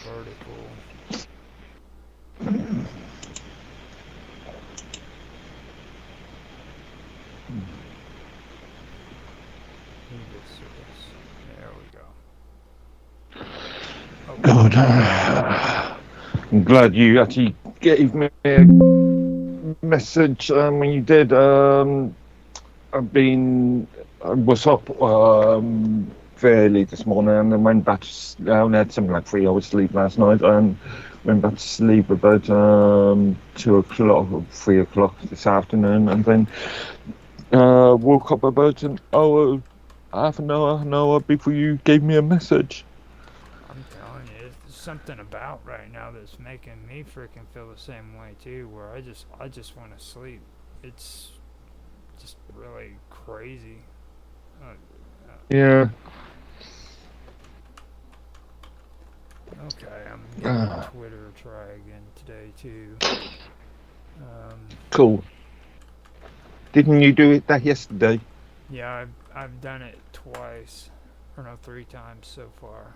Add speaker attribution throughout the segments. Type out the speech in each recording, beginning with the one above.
Speaker 1: vertical. There we go.
Speaker 2: God, I'm glad you actually gave me a message when you did. I was up fairly this morning and then went back to I had something like 3 hours sleep last night and went back to sleep about 2 o'clock or 3 o'clock this afternoon, and then woke up about half an hour before you gave me a message.
Speaker 1: I'm telling you, there's something about right now that's making me freaking feel the same way too, where I just want to sleep. It's just really crazy.
Speaker 2: Yeah.
Speaker 1: Okay, I'm giving Twitter a try again today too.
Speaker 2: Cool. Didn't you do that yesterday?
Speaker 1: Yeah, I've done it twice, or no, 3 times so far.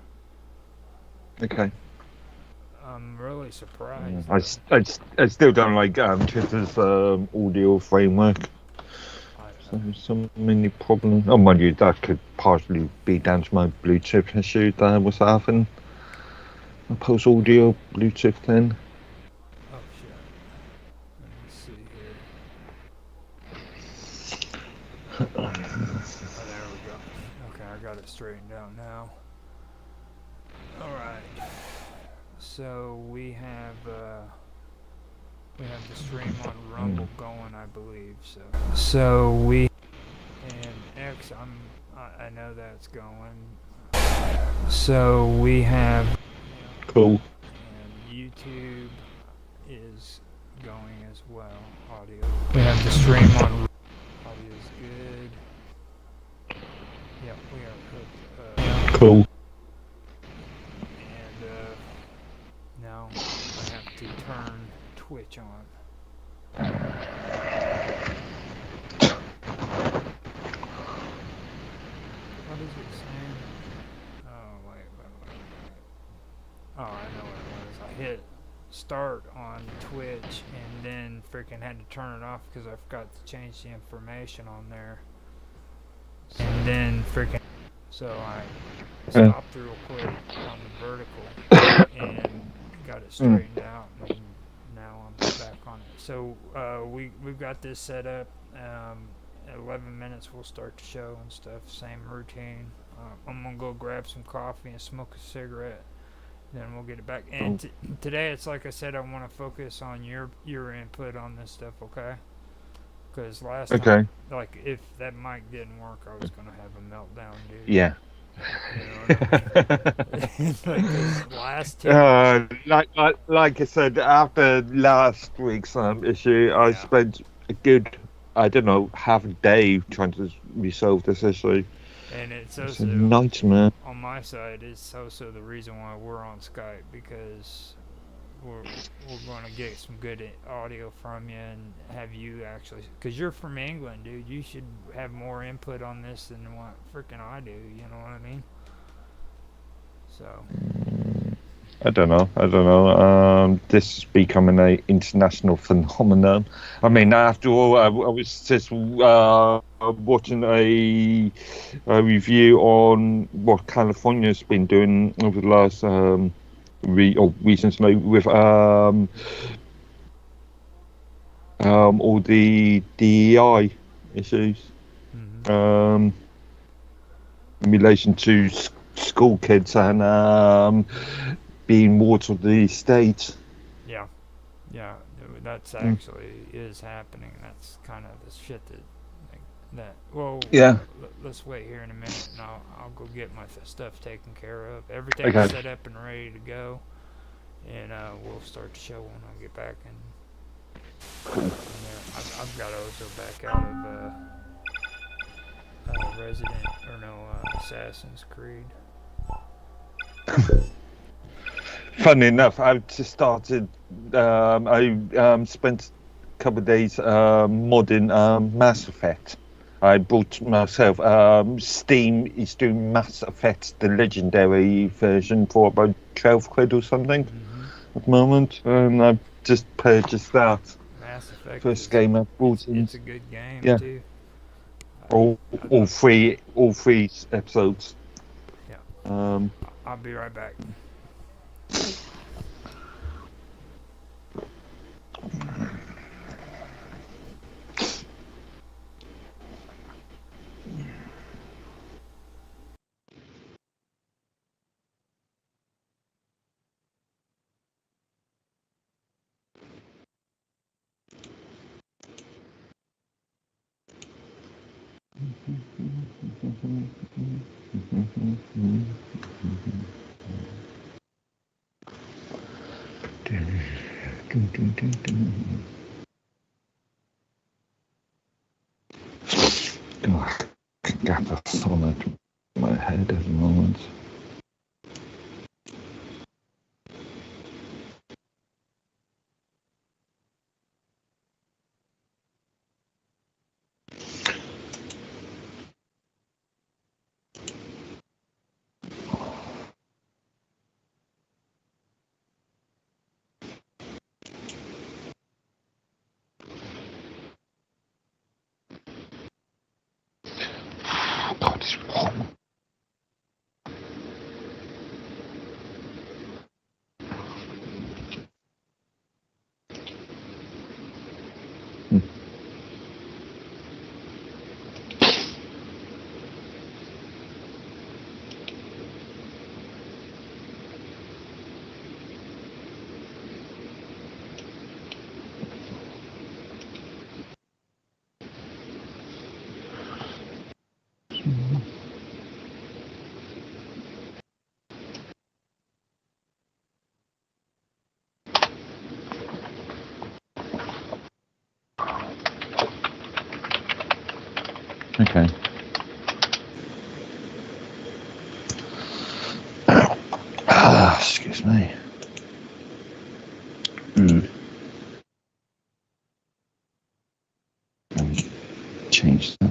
Speaker 2: Okay.
Speaker 1: I'm really surprised.
Speaker 2: I still don't like Twitter's audio framework. So many problems. Oh, mind you, that could partially be down to my Bluetooth issue that I was having. I post audio Bluetooth then.
Speaker 1: Oh shit. Let me see here. Oh, there we go. Okay, I got it straightened out now. Alright. So we have the stream on Rumble going, I believe. So we and X, I know that's going. So we have
Speaker 2: Cool.
Speaker 1: And YouTube is going as well. Audio. We have the stream on. Audio is good. Yep, we are hooked.
Speaker 2: Cool.
Speaker 1: And now I have to turn Twitch on. What is it saying? Oh, wait. Oh, I know what it was. I hit start on Twitch and then freaking had to turn it off because I forgot to change the information on there. And then freaking... So I stopped real quick on the vertical and got it straightened out, and now I'm back on it. So we've got this set up. 11 minutes we'll start the show and stuff. Same routine. I'm gonna go grab some coffee and smoke a cigarette. Then we'll get it back. And today, it's like I said, I want to focus on your input on this stuff, okay? Because last time, like, if that mic didn't work, I was going to have a meltdown, dude.
Speaker 2: Yeah.
Speaker 1: You know what I mean? Like last time.
Speaker 2: Like I said, after last week's issue, I spent a good, I don't know, half a day trying to resolve this issue.
Speaker 1: And it's
Speaker 2: a nightmare.
Speaker 1: On my side, it's also the reason why we're on Skype, because we're going to get some good audio from you and have you actually, because you're from England, dude. You should have more input on this than what freaking I do. You know what I mean? So.
Speaker 2: I don't know. This is becoming an international phenomenon. I mean, after all, I was just watching a review on what California's been doing over the last recently with all the DEI issues in relation to school kids and being wards of the state.
Speaker 1: Yeah, that's actually is happening. That's kind of the shit that. Well,
Speaker 2: yeah.
Speaker 1: Let's wait here in a minute, and I'll go get my stuff taken care of. Everything's set up and ready to go, and we'll start the show when I get back. And I've got Ozo back out of Assassin's Creed.
Speaker 2: Funny enough, I've just started. I spent a couple of days modding Mass Effect I bought myself. Steam is doing Mass Effect, the legendary version, for about 12 quid or something at the moment, and I've just purchased that.
Speaker 1: Mass Effect
Speaker 2: First
Speaker 1: is
Speaker 2: game I've bought in.
Speaker 1: it's a good game
Speaker 2: Yeah,
Speaker 1: too.
Speaker 2: all three episodes.
Speaker 1: Yeah,
Speaker 2: Um,
Speaker 1: I'll be right back.
Speaker 2: God, I can get the sonnet in my head at the moment. God, it's wrong. Okay. Excuse me. Change that.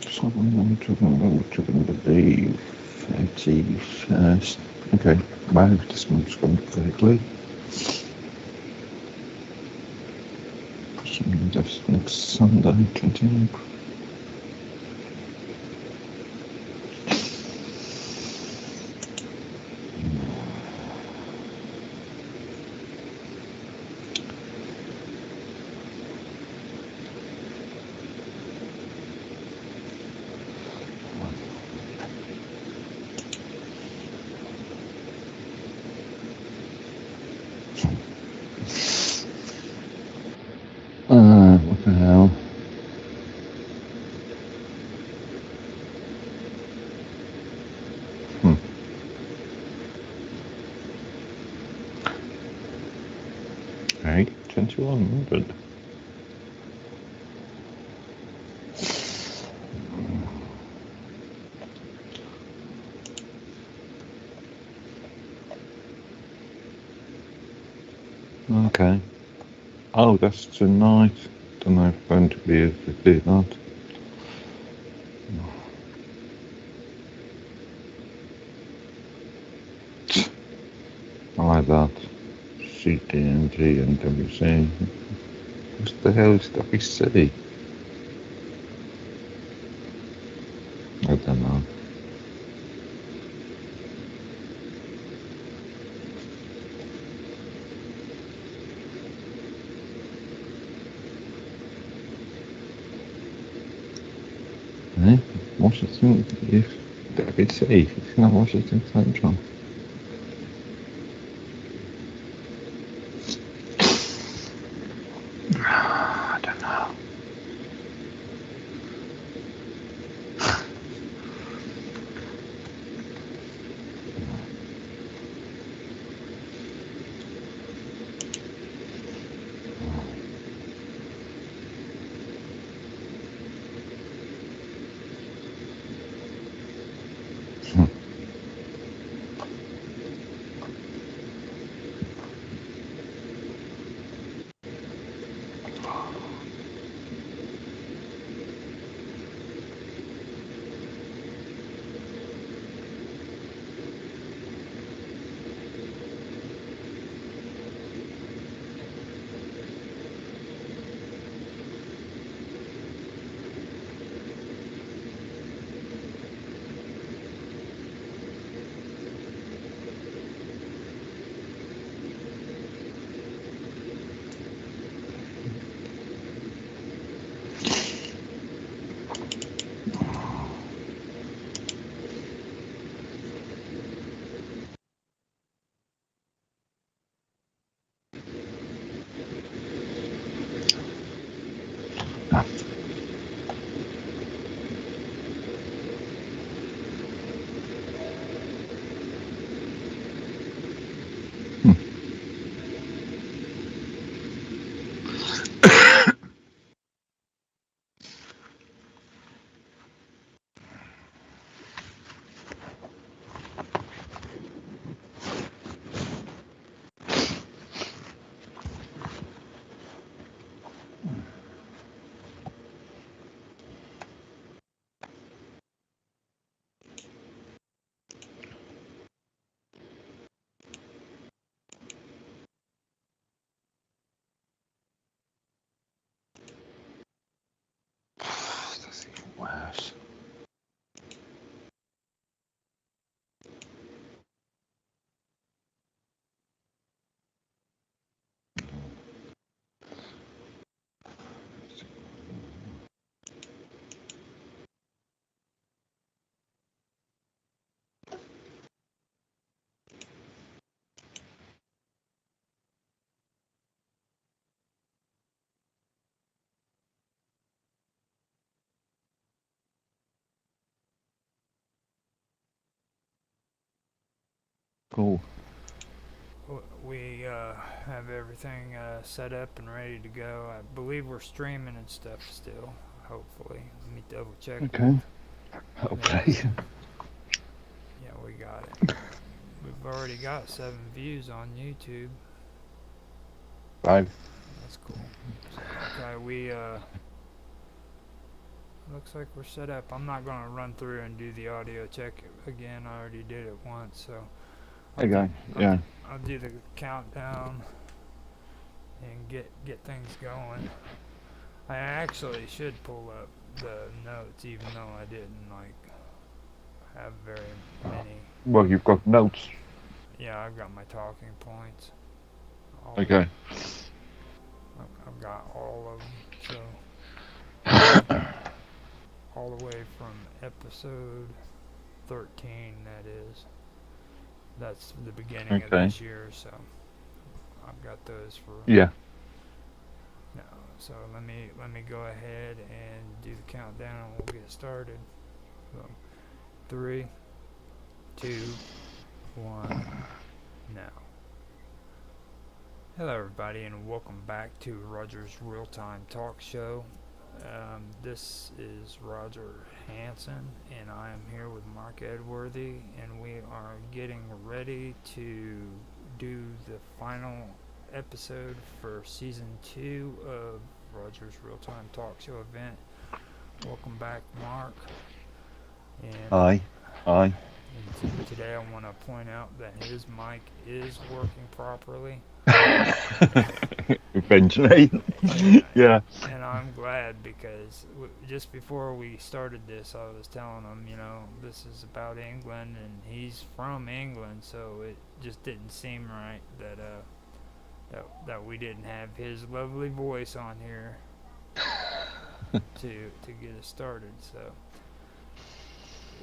Speaker 2: So we're talking about the 31st. Okay, wow, this one's gone quickly. That's next Sunday, continue. What the hell? Oh, that's tonight. Don't know if I'm going to be able to do that. I like that. CTNG and WC. What the hell is WC? I don't know. Eh? Washington is WC. It's not Washington Central. I don't know. That's even worse. Cool.
Speaker 1: We have everything set up and ready to go. I believe we're streaming and stuff still. Hopefully, let me double check.
Speaker 2: Okay. Okay.
Speaker 1: Yeah, we got it. We've already got 7 views on YouTube.
Speaker 2: 5.
Speaker 1: That's cool. So, okay, we looks like we're set up. I'm not gonna run through and do the audio check again. I already did it once, so
Speaker 2: Okay. Yeah.
Speaker 1: I'll do the countdown and get things going. I actually should pull up the notes, even though I didn't have very many.
Speaker 2: Well, you've got notes.
Speaker 1: Yeah, I've got my talking points.
Speaker 2: Okay.
Speaker 1: I've got all of them. So all the way from episode 13, that is. That's the beginning of this year, so I've got those for.
Speaker 2: Yeah.
Speaker 1: No, so let me go ahead and do the countdown and we'll get started. So 3, 2, 1, now. Hello everybody and welcome back to Roger's Realtime Talk Show. This is Roger Hanson and I am here with Mark Edworthy and we are getting ready to do the final episode for season 2 of Roger's Realtime Talkshow event. Welcome back, Mark. And,
Speaker 2: Aye.
Speaker 1: today I want to point out that his mic is working properly.
Speaker 2: Eventually.
Speaker 1: Yeah,
Speaker 2: Yeah.
Speaker 1: and I'm glad because just before we started this, I was telling him, this is about England, and he's from England, so it just didn't seem right that we didn't have his lovely voice on here to get us started.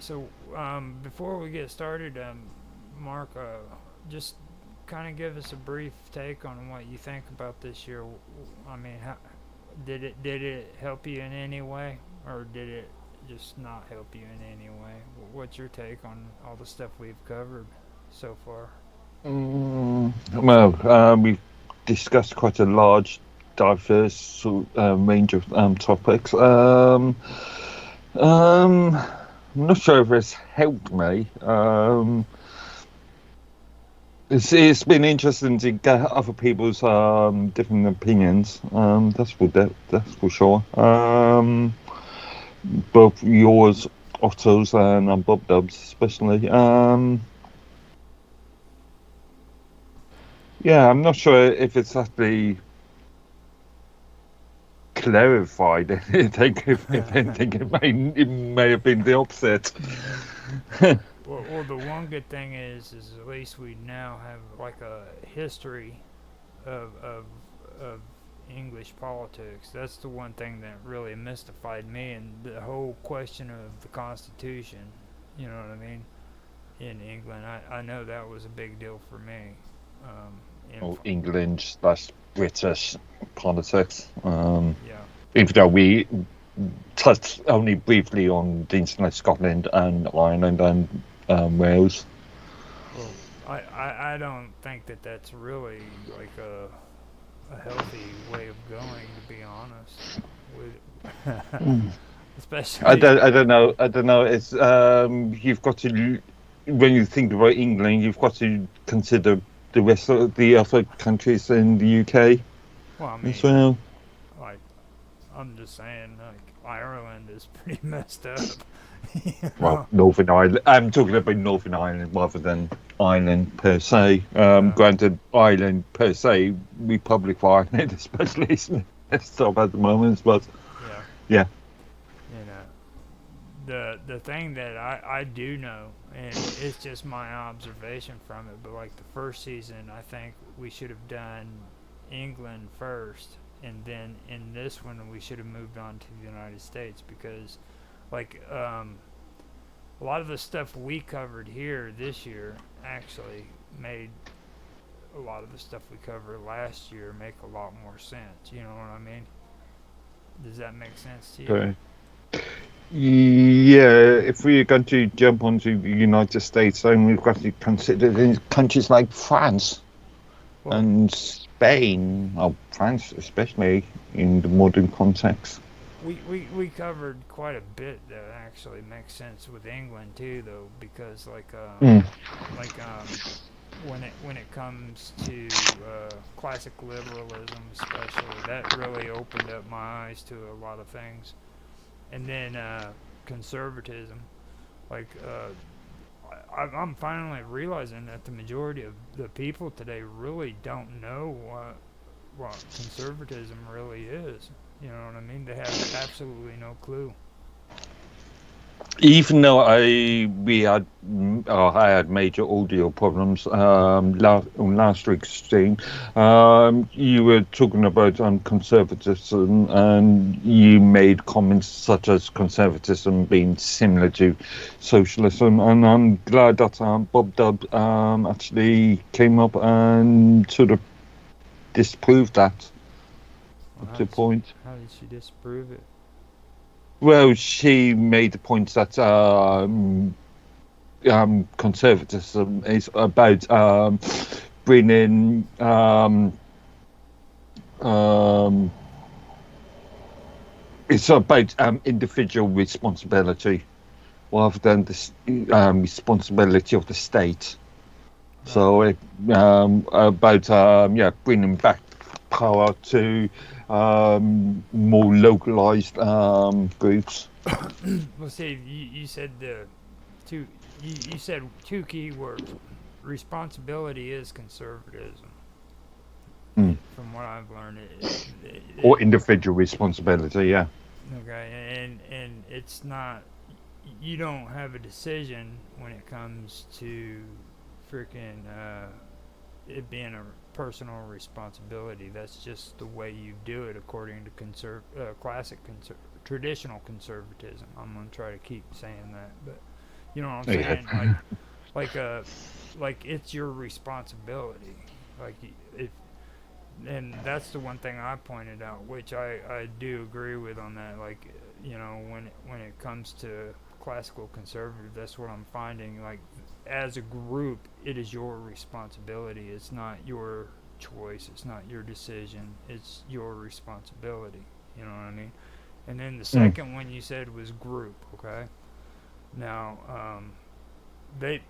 Speaker 1: So before we get started, Mark, just kind of give us a brief take on what you think about this year. I mean, how did it help you in any way, or did it just not help you in any way? What's your take on all the stuff we've covered so far?
Speaker 2: Well, we've discussed quite a large, diverse range of topics. I'm not sure if it's helped me. It's been interesting to get other people's different opinions. That's for sure. Both yours, Otto's, and Bob Dub's especially. Yeah, I'm not sure if it's actually clarified anything. If anything, it may have been the opposite.
Speaker 1: Well, the one good thing is at least we now have like a history of English politics. That's the one thing that really mystified me, and the whole question of the Constitution. You know what I mean? In England, I know that was a big deal for me.
Speaker 2: England/British politics.
Speaker 1: Yeah.
Speaker 2: Even though we touched only briefly on things like Scotland and Ireland and Wales.
Speaker 1: Well, I don't think that's really like a healthy way of going, to be honest. Especially.
Speaker 2: I don't know. It's you've got to, when you think about England, you've got to consider the rest of the other countries in the UK.
Speaker 1: Well, I mean,
Speaker 2: as well.
Speaker 1: Like, I'm just saying, like, Ireland is pretty messed up.
Speaker 2: Well, Northern Ireland. I'm talking about Northern Ireland rather than Ireland per se. Granted, Ireland per se, Republic of Ireland especially, is messed up at the moment, but yeah.
Speaker 1: The thing that I do know, and it's just my observation from it, but like the first season, I think we should have done England first, and then in this one we should have moved on to the United States, because like a lot of the stuff we covered here this year actually made a lot of the stuff we covered last year make a lot more sense. You know what I mean? Does that make sense to you?
Speaker 2: Okay. Yeah, if we're going to jump onto the United States, then we've got to consider countries like France and Spain, or France especially in the modern context.
Speaker 1: We covered quite a bit that actually makes sense with England too, though, because when it comes to classic liberalism, especially, that really opened up my eyes to a lot of things. And then conservatism, like I'm finally realizing that the majority of the people today really don't know what conservatism really is. You know what I mean? They have absolutely no clue.
Speaker 2: Even though I had major audio problems on last week's stream, you were talking about conservatism, and you made comments such as conservatism being similar to socialism, and I'm glad that Bob Dub actually came up and sort of disproved that up to a point.
Speaker 1: How did she disprove it?
Speaker 2: Well, she made the point that conservatism is about bringing it's about individual responsibility rather than the responsibility of the state. So about bringing back power to more localized groups.
Speaker 1: Well, see, you said the two. You said two key words. Responsibility is conservatism.
Speaker 2: Mm.
Speaker 1: From what I've learned,
Speaker 2: Or individual responsibility, yeah.
Speaker 1: okay, and it's not. You don't have a decision when it comes to freaking it being a personal responsibility. That's just the way you do it according to traditional conservatism. I'm gonna try to keep saying that, but you know what I'm
Speaker 2: Yeah.
Speaker 1: saying? Like like it's your responsibility. Like if and that's the one thing I pointed out, which I do agree with on that. Like, you know, when it comes to classical conservative, that's what I'm finding. Like, as a group, it is your responsibility. It's not your choice. It's not your decision. It's your responsibility. You know what I mean? And then the
Speaker 2: Mm.
Speaker 1: second one you said was group. Okay. Now, they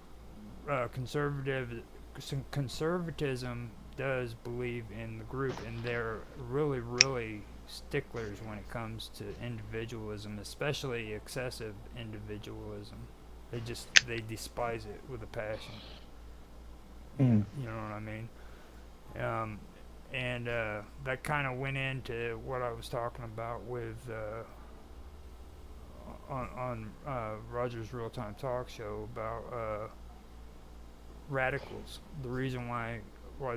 Speaker 1: conservatism does believe in the group, and they're really sticklers when it comes to individualism, especially excessive individualism. They despise it with a passion.
Speaker 2: Mm.
Speaker 1: You know what I mean? Um, and that kind of went into what I was talking about with on Roger's Realtime Talk Show about radicals. The reason why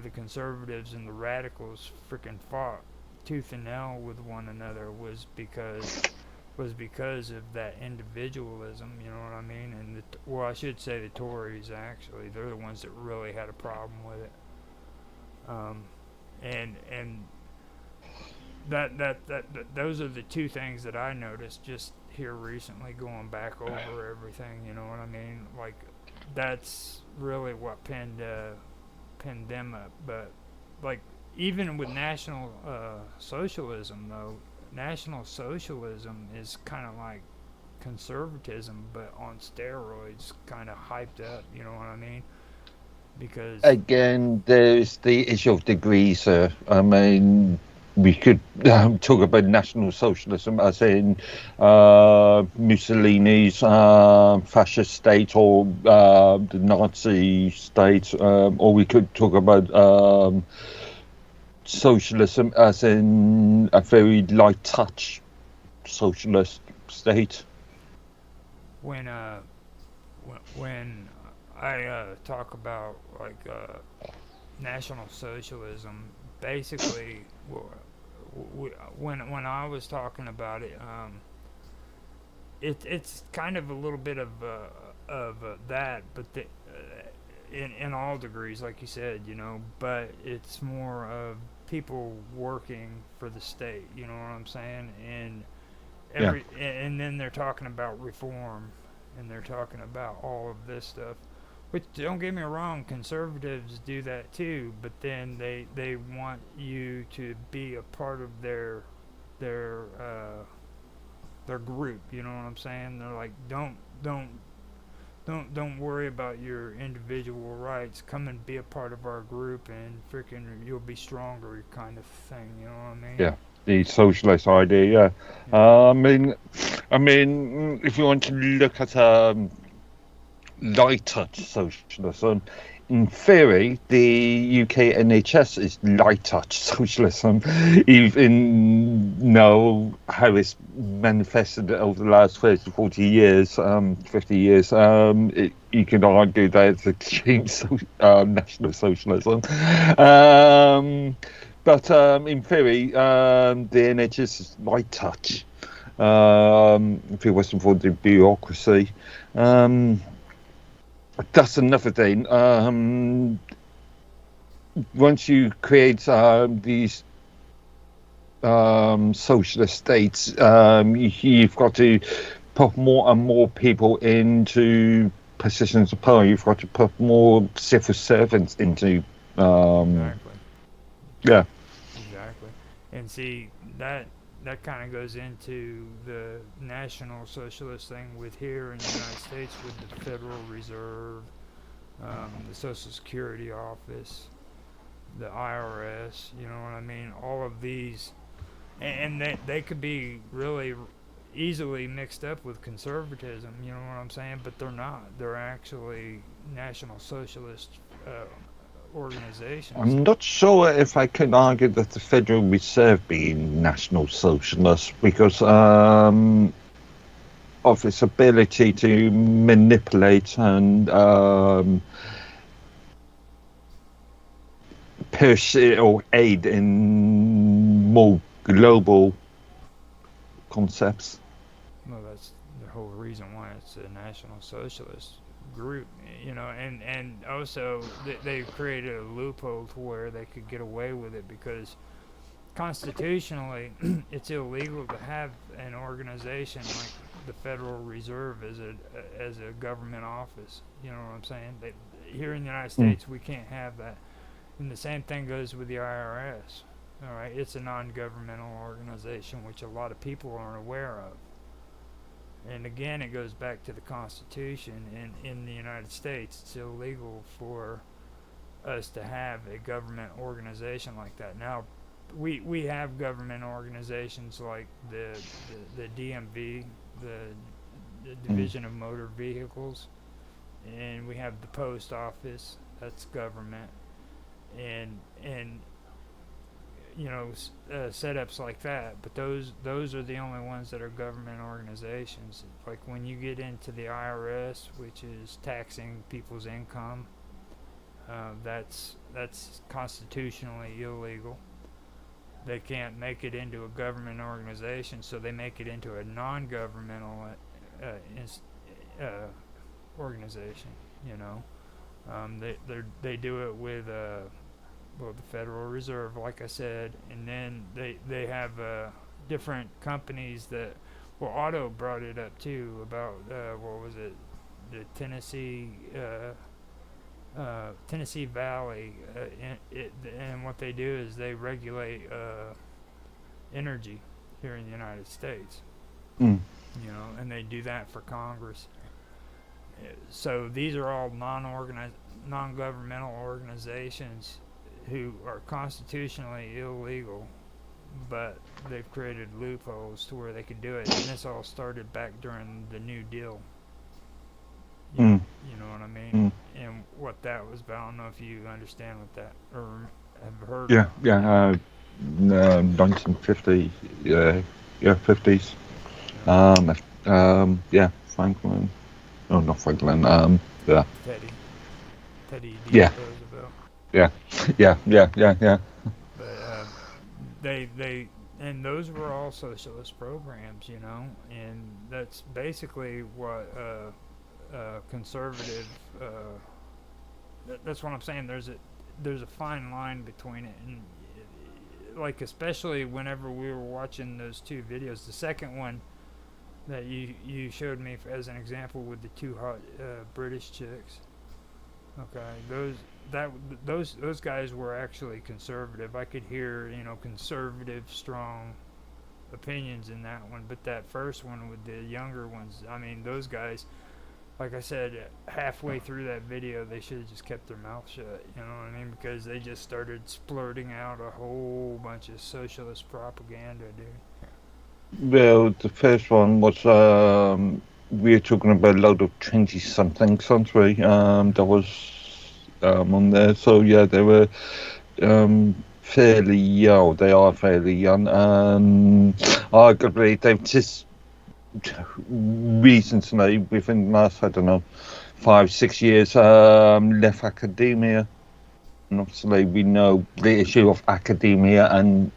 Speaker 1: the conservatives and the radicals freaking fought tooth and nail with one another was because of that individualism. You know what I mean? And well, I should say the Tories actually. They're the ones that really had a problem with it. Um, and that those are the two things that I noticed just here recently, going back over everything. You know what I mean? Like that's really what pinned them up. But like even with National Socialism, though, National Socialism is kind of like conservatism, but on steroids, kind of hyped up. You know what I mean? Because
Speaker 2: Again, there's the issue of degrees. I mean, we could talk about National Socialism as in Mussolini's fascist state or the Nazi state, or we could talk about socialism as in a very light touch socialist state.
Speaker 1: when when I talk about like National Socialism, basically, when I was talking about it, it's kind of a little bit of that, but in all degrees, like you said, you know, but it's more of people working for the state. You know what I'm saying? And
Speaker 2: Yeah.
Speaker 1: and then they're talking about reform, and they're talking about all of this stuff. Which, don't get me wrong, conservatives do that too, but then they want you to be a part of their their group. You know what I'm saying? They're like, don't worry about your individual rights. Come and be a part of our group, and freaking you'll be stronger, kind of thing. You know what I mean?
Speaker 2: Yeah, the socialist idea. Yeah,
Speaker 1: Yeah.
Speaker 2: I mean, if you want to look at light touch socialism, in theory, the UK NHS is light touch socialism. Even know how it's manifested over the last 30, 40 years, 50 years, you can argue that it's extreme national socialism. But in theory, the NHS is light touch. If it wasn't for the bureaucracy. That's another thing. Once you create these socialist states, you've got to put more and more people into positions of power. You've got to put more civil servants into.
Speaker 1: Exactly.
Speaker 2: Yeah.
Speaker 1: Exactly. And see that kind of goes into the National Socialist thing with here in the United States with the Federal Reserve, the Social Security Office, the IRS. You know what I mean? All of these, and they could be really easily mixed up with conservatism. You know what I'm saying? But they're not. They're actually National Socialist organizations.
Speaker 2: I'm not sure if I can argue that the Federal Reserve be National Socialist because of its ability to manipulate and pursue or aid in more global concepts.
Speaker 1: Well, that's the whole reason why it's a National Socialist group, you know, and also they created a loophole to where they could get away with it because constitutionally it's illegal to have an organization like the Federal Reserve as a government office. You know what I'm saying? Here in the United States, we can't have that. And the same thing goes with the IRS. All right, it's a non-governmental organization, which a lot of people aren't aware of. And again, it goes back to the Constitution. In the United States, it's illegal for us to have a government organization like that. Now, we have government organizations like the DMV, the Division of Motor Vehicles, and we have the Post Office. That's government, and you know, setups like that. But those are the only ones that are government organizations. Like when you get into the IRS, which is taxing people's income, that's constitutionally illegal. They can't make it into a government organization, so they make it into a non-governmental organization. You know, they do it with well, the Federal Reserve, like I said, and then they have different companies that. Well, Otto brought it up too about what was it, the Tennessee Valley, and what they do is they regulate energy here in the United States. You know, and they do that for Congress. So these are all non-governmental organizations who are constitutionally illegal, but they've created loopholes to where they can do it. And this all started back during the New Deal. You know what I mean? And what that was about. I don't know if you understand what that, or have heard.
Speaker 2: Yeah, 1950, 50s. Franklin. Oh, not Franklin.
Speaker 1: Teddy
Speaker 2: Yeah.
Speaker 1: Roosevelt.
Speaker 2: Yeah.
Speaker 1: But they and those were all socialist programs, you know, and that's basically what conservative. That's what I'm saying. There's a fine line between it, and like especially whenever we were watching those two videos, the second one that you showed me as an example with the two hot British chicks. Okay, those guys were actually conservative. I could hear, you know, conservative, strong opinions in that one. But that first one with the younger ones, I mean, those guys, like I said, halfway through that video, they should have just kept their mouth shut. You know what I mean? Because they just started splurting out a whole bunch of socialist propaganda, dude.
Speaker 2: Well, the first one was we were talking about a load of 20-somethings, aren't we? That was on there. So yeah, they were fairly young. They are fairly young. Arguably, they've just recently, within the last, I don't know, 5-6 years, left academia. And obviously, we know the issue of academia and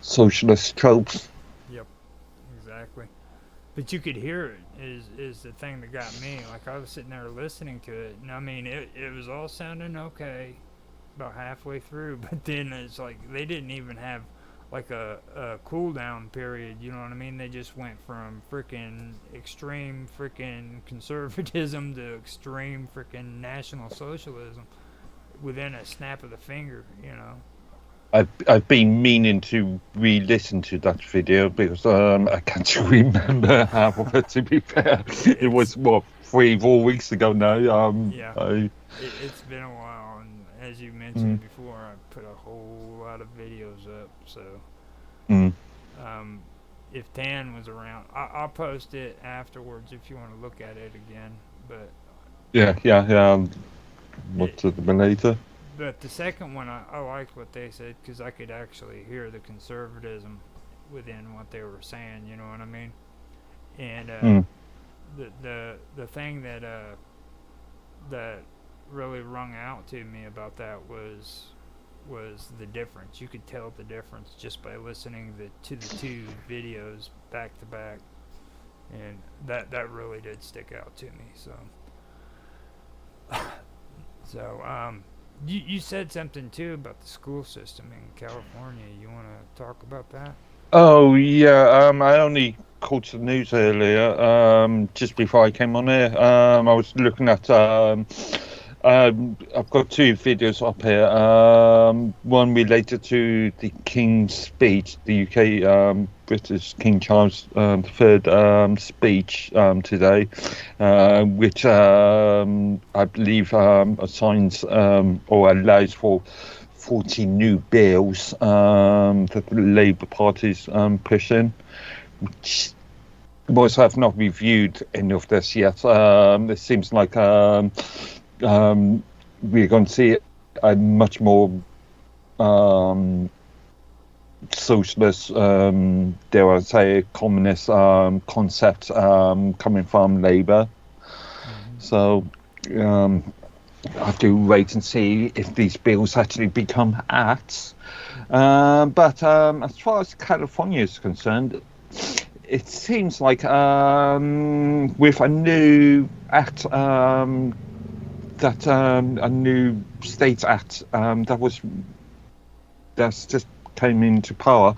Speaker 2: socialist tropes.
Speaker 1: Exactly. But you could hear it is the thing that got me. Like I was sitting there listening to it, and I mean it was all sounding okay about halfway through, but then it's like they didn't even have like a cool down period, you know what I mean? They just went from freaking extreme freaking conservatism to extreme freaking National Socialism within a snap of the finger, you know.
Speaker 2: I've been meaning to re-listen to that video because I can't remember half of it, to be fair. It was, 3-4 weeks ago now.
Speaker 1: Yeah, it's been a while, and as you
Speaker 2: Mm,
Speaker 1: mentioned before, I put a whole lot of videos up. So,
Speaker 2: mm,
Speaker 1: um, if Tan was around, I'll post it afterwards if you want to look at it again. But
Speaker 2: yeah.
Speaker 1: it,
Speaker 2: What's it been later?
Speaker 1: but the second one, I liked what they said because I could actually hear the conservatism within what they were saying. You know what I mean? And
Speaker 2: Mm,
Speaker 1: the thing that really rung out to me about that was the difference. You could tell the difference just by listening to the two videos back to back, and that really did stick out to me. So you said something too about the school system in California. You want to talk about that?
Speaker 2: Oh yeah, I only caught the news earlier, just before I came on here. I was looking at I've got two videos up here. One related to the King's speech, the UK British King Charles III speech today, which I believe assigns or allows for 40 new bills that the Labour Party's pushing, which was have not reviewed any of this yet. It seems like um, we're going to see a much more um, socialist, dare I say, communist concept coming from Labour.
Speaker 1: Mm-hmm.
Speaker 2: So um, I have to wait and see if these bills actually become acts. But as far as California is concerned, it seems like with a new act, a new state act that's just came into power,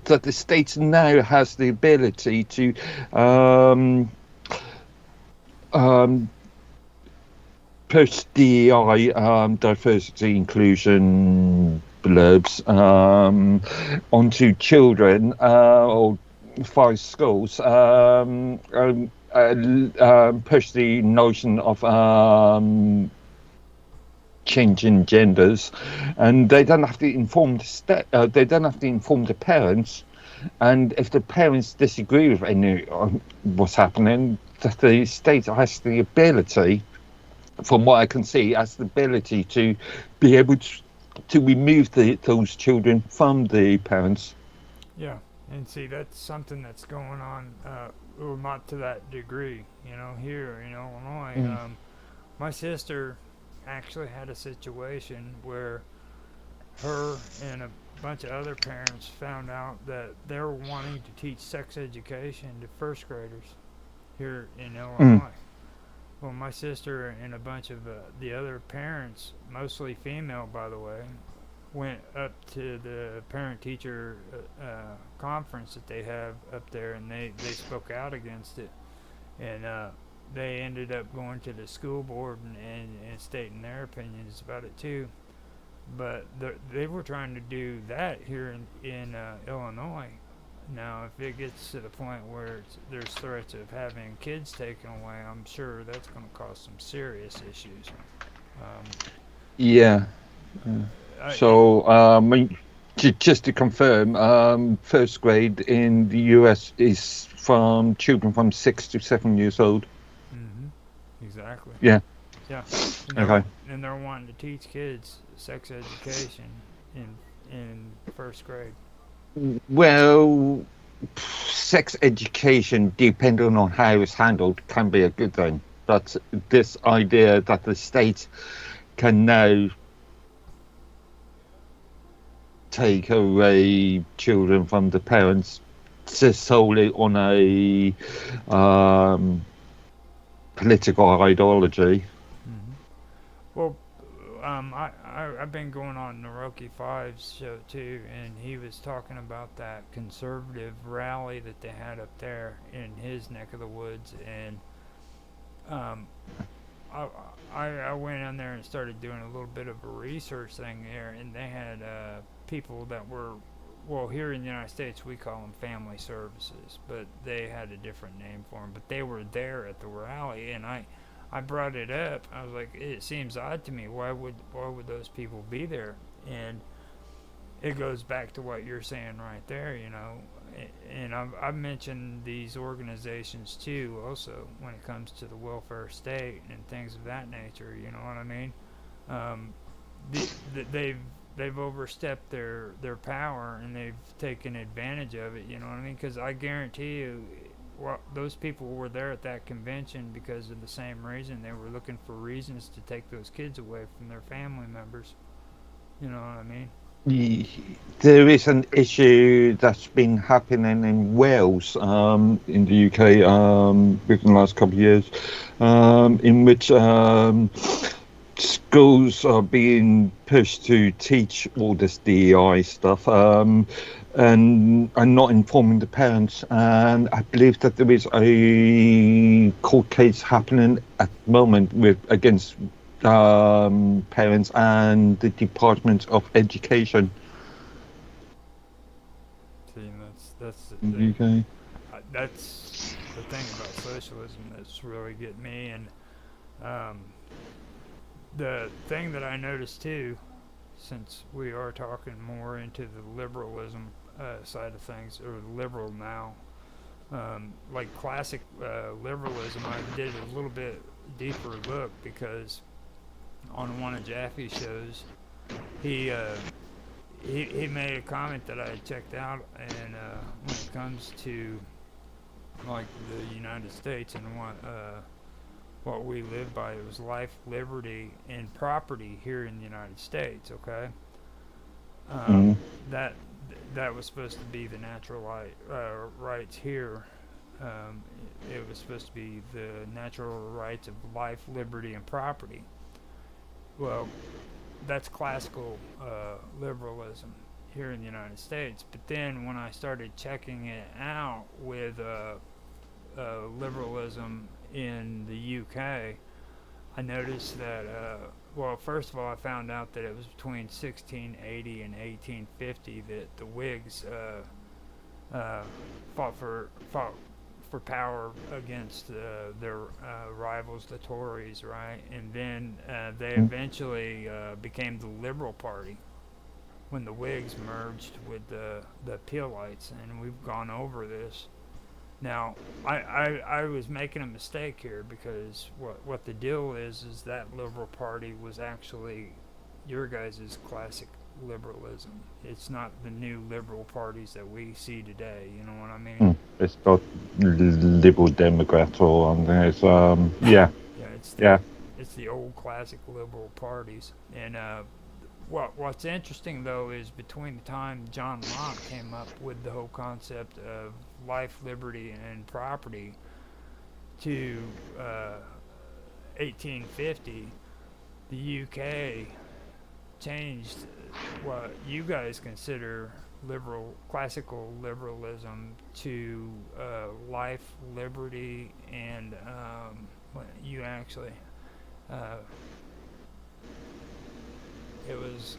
Speaker 2: that the state now has the ability to um, um, push DEI, diversity inclusion blurbs, onto children or via schools, push the notion of changing genders, and they don't have to inform they don't have to inform the parents. And if the parents disagree with any what's happening, that the state has the ability, from what I can see, has the ability to be able to remove those children from the parents.
Speaker 1: Yeah, and see that's something that's going on. Well, not to that degree, here in Illinois.
Speaker 2: Mm,
Speaker 1: My sister actually had a situation where her and a bunch of other parents found out that they're wanting to teach sex education to first graders here in
Speaker 2: mm,
Speaker 1: Illinois. Well, my sister and a bunch of the other parents, mostly female by the way, went up to the parent teacher conference that they have up there, and they spoke out against it. And they ended up going to the school board and stating their opinions about it too. But they were trying to do that here in Illinois. Now, if it gets to the point where there's threats of having kids taken away, I'm sure that's going to cause some serious issues. Um,
Speaker 2: yeah.
Speaker 1: it,
Speaker 2: So, just to confirm, first grade in the US is from children from 6 to 7 years old.
Speaker 1: hmm exactly.
Speaker 2: Yeah.
Speaker 1: Yeah, and
Speaker 2: Okay.
Speaker 1: they're wanting to teach kids sex education in in first grade.
Speaker 2: Well, sex education, depending on how it's handled, can be a good thing. But this idea that the state can now take away children from the parents just solely on a um, political ideology.
Speaker 1: hmm Well, I've been going on Naroki Five's show too, and he was talking about that conservative rally that they had up there in his neck of the woods, and um, I, I went in there and started doing a little bit of a research thing there, and they had people that were well, here in the United States we call them family services, but they had a different name for them. But they were there at the rally, and I brought it up. I was like, it seems odd to me. Why would those people be there? And it goes back to what you're saying right there, you know. And I've mentioned these organizations too, also when it comes to the welfare state and things of that nature. You know what I mean? Um, they've overstepped their power and they've taken advantage of it. You know what I mean? Because I guarantee you, well, those people were there at that convention because of the same reason. They were looking for reasons to take those kids away from their family members. You know what I mean?
Speaker 2: There is an issue that's been happening in Wales, in the UK, within the last couple of years, in which schools are being pushed to teach all this DEI stuff, and not informing the parents. And I believe that there is a court case happening at the moment against parents and the Department of Education
Speaker 1: See, that's the
Speaker 2: in the
Speaker 1: thing.
Speaker 2: UK.
Speaker 1: That's the thing about socialism that's really getting me. And um, the thing that I noticed too, since we are talking more into the liberalism side of things, or liberal now, like classic liberalism, I did a little bit deeper look because on one of Jaffe's shows, he he made a comment that I had checked out, and when it comes to like the United States and what we live by, it was life, liberty, and property here in the United States. Okay, um,
Speaker 2: Mm.
Speaker 1: that that was supposed to be the natural rights here. Um, it was supposed to be the natural rights of life, liberty, and property. Well, that's classical liberalism here in the United States. But then when I started checking it out with liberalism in the UK, I noticed that, well, first of all, I found out that it was between 1680 and 1850 that the Whigs uh, fought for power against their rivals, the Tories, right? And then they eventually became the Liberal Party when the Whigs merged with the Peelites, and we've gone over this. Now, I was making a mistake here because what the deal is that Liberal Party was actually your guys' classic liberalism. It's not the new liberal parties that we see today. You know what I mean?
Speaker 2: It's got Liberal Democrat or on there. It's, yeah,
Speaker 1: Yeah, it's
Speaker 2: yeah.
Speaker 1: the old classic liberal parties. And what's interesting though is between the time John Locke came up with the whole concept of life, liberty, and property to 1850, the UK changed what you guys consider classical liberalism to life, liberty, and what you actually uh, it was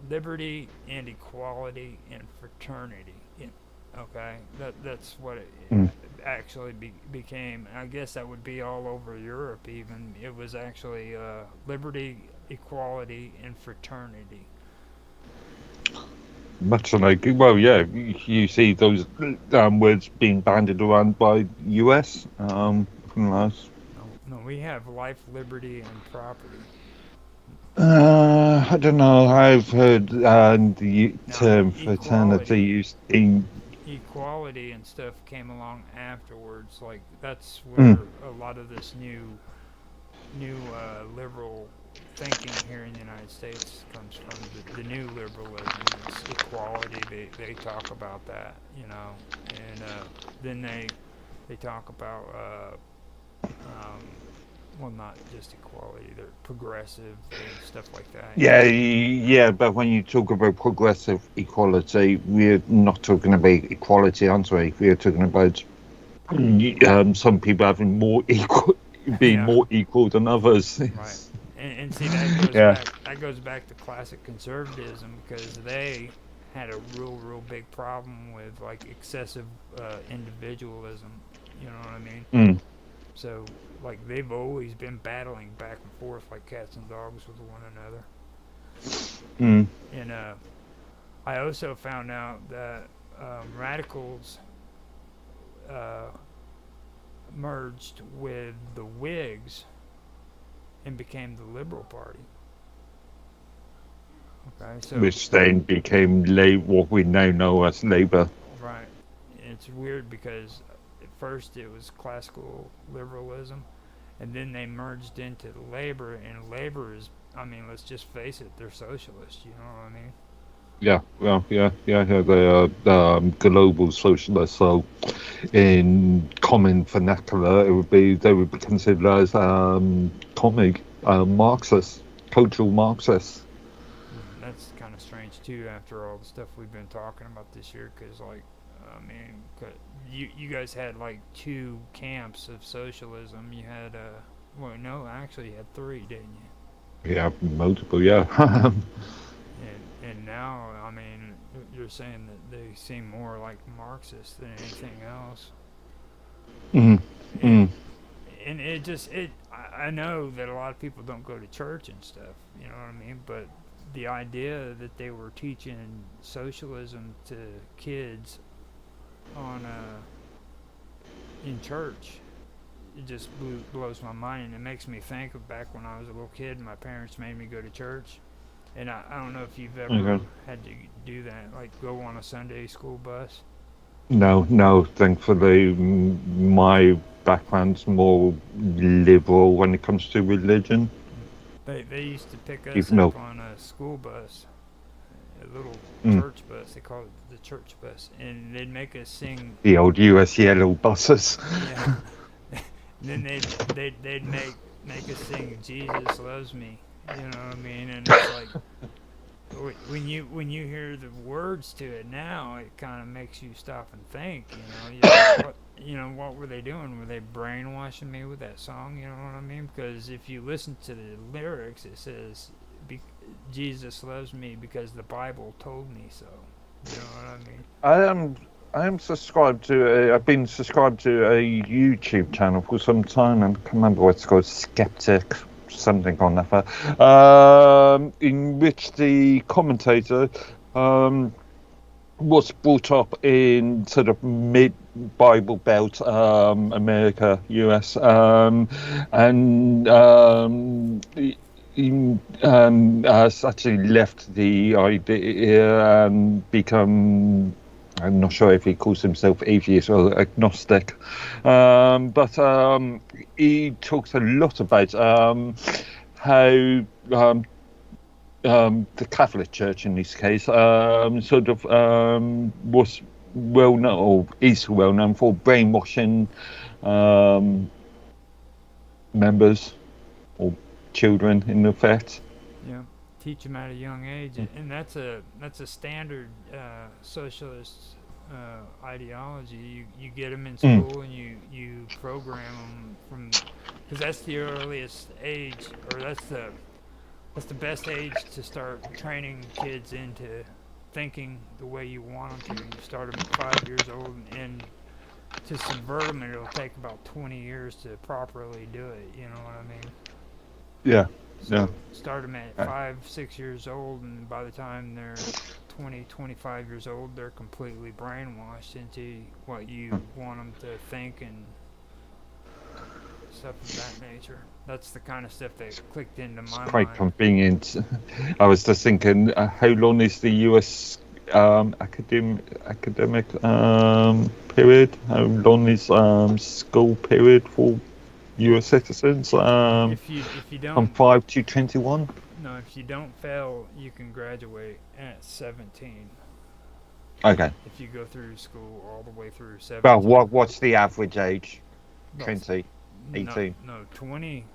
Speaker 1: liberty and equality and fraternity. Okay, that's what it
Speaker 2: Mm.
Speaker 1: actually became. I guess that would be all over Europe. Even it was actually liberty, equality, and fraternity.
Speaker 2: Much like, well, yeah, you see those words being bandied around by US. Last.
Speaker 1: No, we have life, liberty, and property.
Speaker 2: I don't know. I've heard the
Speaker 1: Now,
Speaker 2: term fraternity used in.
Speaker 1: equality and stuff came along afterwards. Like that's
Speaker 2: Mm.
Speaker 1: where a lot of this new liberal thinking here in the United States comes from. The new liberalism, it's equality. They talk about that, you know, and then they talk about well, not just equality. They're progressive and stuff like that.
Speaker 2: Yeah, yeah, but when you talk about progressive equality, we're not talking about equality, aren't we? We're talking about some people having more equal, being
Speaker 1: Yeah.
Speaker 2: more equal than others.
Speaker 1: Right. And see that goes
Speaker 2: Yeah.
Speaker 1: back. That goes back to classic conservatism because they had a real big problem with like excessive individualism. You know what I mean?
Speaker 2: Mm.
Speaker 1: So like they've always been battling back and forth like cats and dogs with one another.
Speaker 2: Mm.
Speaker 1: And I also found out that radicals uh, merged with the Whigs and became the Liberal Party. Okay, so
Speaker 2: Which then became what we now know as Labour.
Speaker 1: right, it's weird because at first it was classical liberalism, and then they merged into Labor, and Labor is, I mean, let's just face it, they're socialists. You know what I mean?
Speaker 2: Yeah, well, yeah. They are global socialists. So, in common vernacular, they would be considered as Marxists, cultural Marxists.
Speaker 1: That's kind of strange too, after all the stuff we've been talking about this year. Because, like, I mean, you guys had like two camps of socialism. You had well, no, actually, you had three, didn't you?
Speaker 2: Yeah, multiple. Yeah.
Speaker 1: And now, I mean, you're saying that they seem more like Marxist than anything else.
Speaker 2: Mm.
Speaker 1: And
Speaker 2: Mm.
Speaker 1: and it just I know that a lot of people don't go to church and stuff. You know what I mean? But the idea that they were teaching socialism to kids on in church, it just blows my mind, and it makes me think of back when I was a little kid and my parents made me go to church. And I don't know if you've ever
Speaker 2: Okay.
Speaker 1: had to do that, like go on a Sunday school bus.
Speaker 2: No. Thankfully, my background's more liberal when it comes to religion.
Speaker 1: They used to pick us
Speaker 2: Even though,
Speaker 1: up on a school bus, a little
Speaker 2: mm,
Speaker 1: church bus. They call it the church bus, and they'd make us sing.
Speaker 2: the old US yellow buses.
Speaker 1: Yeah. And then they'd make us sing "Jesus Loves Me." You know what I mean? And it's like when you hear the words to it now, it kind of makes you stop and think. What were they doing? Were they brainwashing me with that song? You know what I mean? Because if you listen to the lyrics, it says Jesus loves me because the Bible told me so. You know what I mean?
Speaker 2: I am subscribed to. I've been subscribed to a YouTube channel for some time, and I can't remember what it's called. Skeptic, something on that. In which the commentator was brought up in sort of mid-Bible Belt, America, US, and he has actually left the idea and become. I'm not sure if he calls himself atheist or agnostic, but he talks a lot about how the Catholic Church, in this case, sort of was well known, or is well known for brainwashing members or children, in effect.
Speaker 1: Yeah, teach them at a young age, and that's a standard socialist ideology. You get them in school, and you program them from, because that's the earliest age, or that's the best age to start training kids into thinking the way you want them to. You start them at 5 years old, and to subvert them, it'll take about 20 years to properly do it. You know what I mean?
Speaker 2: Yeah.
Speaker 1: So start them at 5, 6 years old, and by the time they're 20, 25 years old, they're completely brainwashed into what you want them to think and stuff of that nature. That's the kind of stuff that clicked into my mind.
Speaker 2: Quite convenient. I was just thinking, how long is the US academic period? How long is school period for US citizens?
Speaker 1: If you
Speaker 2: From
Speaker 1: don't
Speaker 2: 5 to 21.
Speaker 1: No, if you don't fail, you can graduate at 17.
Speaker 2: Okay.
Speaker 1: If you go through school all the way through 17.
Speaker 2: Well, what's the average age? 20, 18.
Speaker 1: No, 20.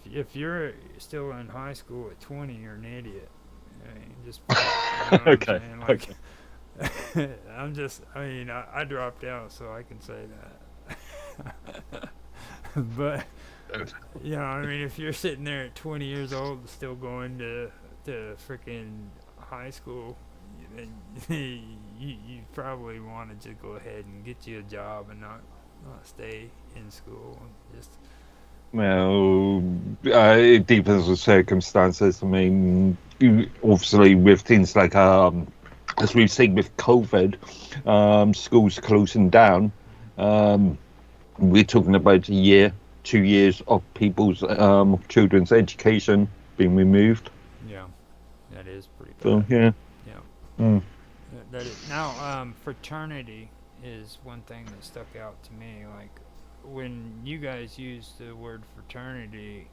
Speaker 1: If you're still in high school at 20, you're an idiot. I mean, just you know
Speaker 2: Okay.
Speaker 1: Like, I dropped out, so I can say that. But I mean, if you're sitting there at 20 years old still going to freaking high school, you probably want to just go ahead and get you a job and not stay in school. Just
Speaker 2: Well, it depends on circumstances. I mean, obviously with things like as we've seen with COVID, schools closing down. We're talking about a year, 2 years of people's children's education being removed.
Speaker 1: yeah, that is pretty
Speaker 2: So
Speaker 1: bad.
Speaker 2: yeah.
Speaker 1: Yeah.
Speaker 2: Mm.
Speaker 1: That is, now, fraternity is one thing that stuck out to me. Like when you guys use the word fraternity,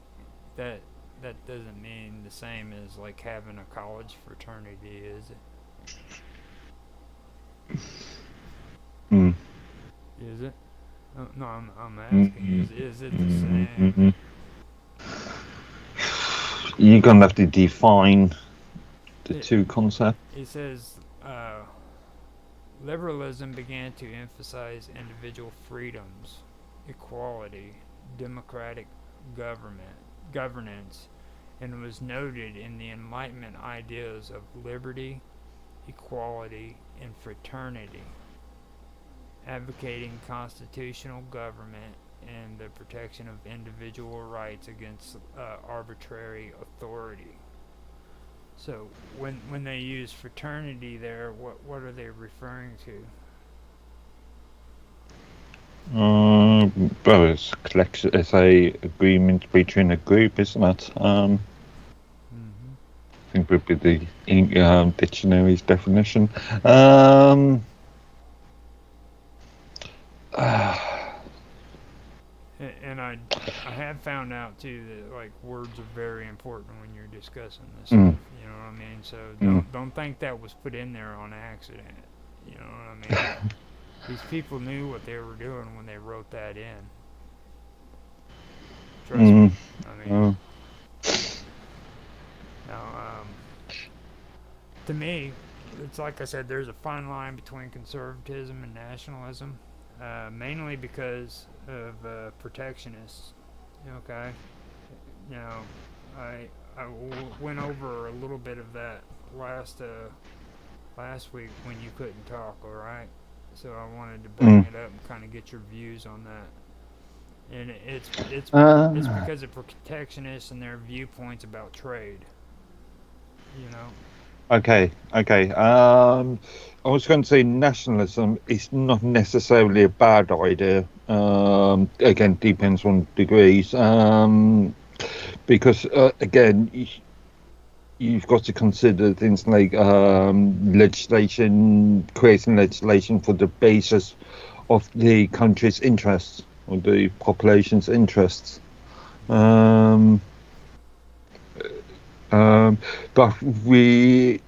Speaker 1: that that doesn't mean the same as like having a college fraternity, is
Speaker 2: Mm.
Speaker 1: it? Is it? No, I'm asking.
Speaker 2: Mm.
Speaker 1: Is it the same?
Speaker 2: Mm. You're gonna have to define the
Speaker 1: It
Speaker 2: two concepts.
Speaker 1: it says liberalism began to emphasize individual freedoms, equality, democratic governance, and was noted in the Enlightenment ideas of liberty, equality, and fraternity, advocating constitutional government and the protection of individual rights against arbitrary authority. So when they use fraternity there, what are they referring to?
Speaker 2: Well, it's collection. It's a agreement between a group, isn't it?
Speaker 1: Mm-hmm.
Speaker 2: I think would be the dictionary's definition. Um,
Speaker 1: And I have found out too that like words are very important when you're discussing this
Speaker 2: mm,
Speaker 1: stuff. You know what I mean? So
Speaker 2: mm.
Speaker 1: don't think that was put in there on accident. You know what I mean? These people knew what they were doing when they wrote that in. Trust me.
Speaker 2: Mm.
Speaker 1: I mean,
Speaker 2: Oh.
Speaker 1: now to me, it's like I said. There's a fine line between conservatism and nationalism, mainly because of protectionists. Okay, you know, went over a little bit of that last week when you couldn't talk. All right, so I wanted to bring
Speaker 2: Mm.
Speaker 1: it up and kind of get your views on that. And it's
Speaker 2: Uh,
Speaker 1: because of protectionists and their viewpoints about trade. You know.
Speaker 2: okay. I was going to say nationalism is not necessarily a bad idea. Again, depends on degrees. Because again, you've got to consider things like creating legislation for the basis of the country's interests or the population's interests. Um, but we,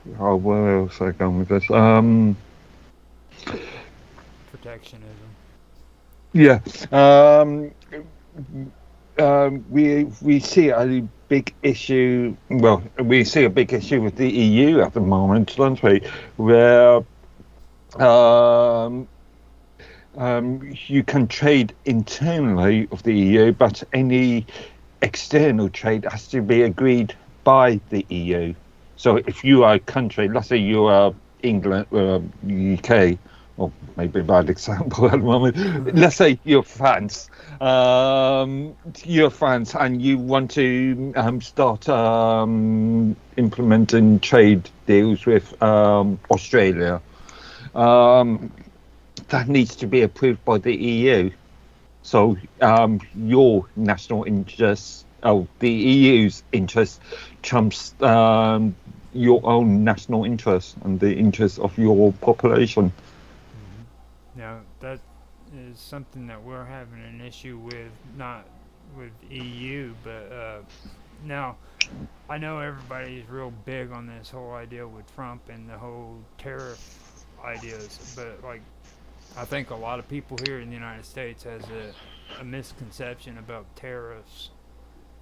Speaker 2: where else I going with this?
Speaker 1: Protectionism.
Speaker 2: Yeah, we see a big issue. Well, we see a big issue with the EU at the moment, don't we? Where um, you can trade internally of the EU, but any external trade has to be agreed by the EU. So if you are a country, let's say you are England, UK, or maybe a bad example at the moment. Let's say you're France, and you want to start implementing trade deals with Australia. Um, that needs to be approved by the EU. So your national interests, the EU's interest trumps your own national interests and the interests of your population.
Speaker 1: Now that is something that we're having an issue with, not with EU, but now I know everybody's real big on this whole idea with Trump and the whole tariff ideas, but like I think a lot of people here in the United States has a misconception about tariffs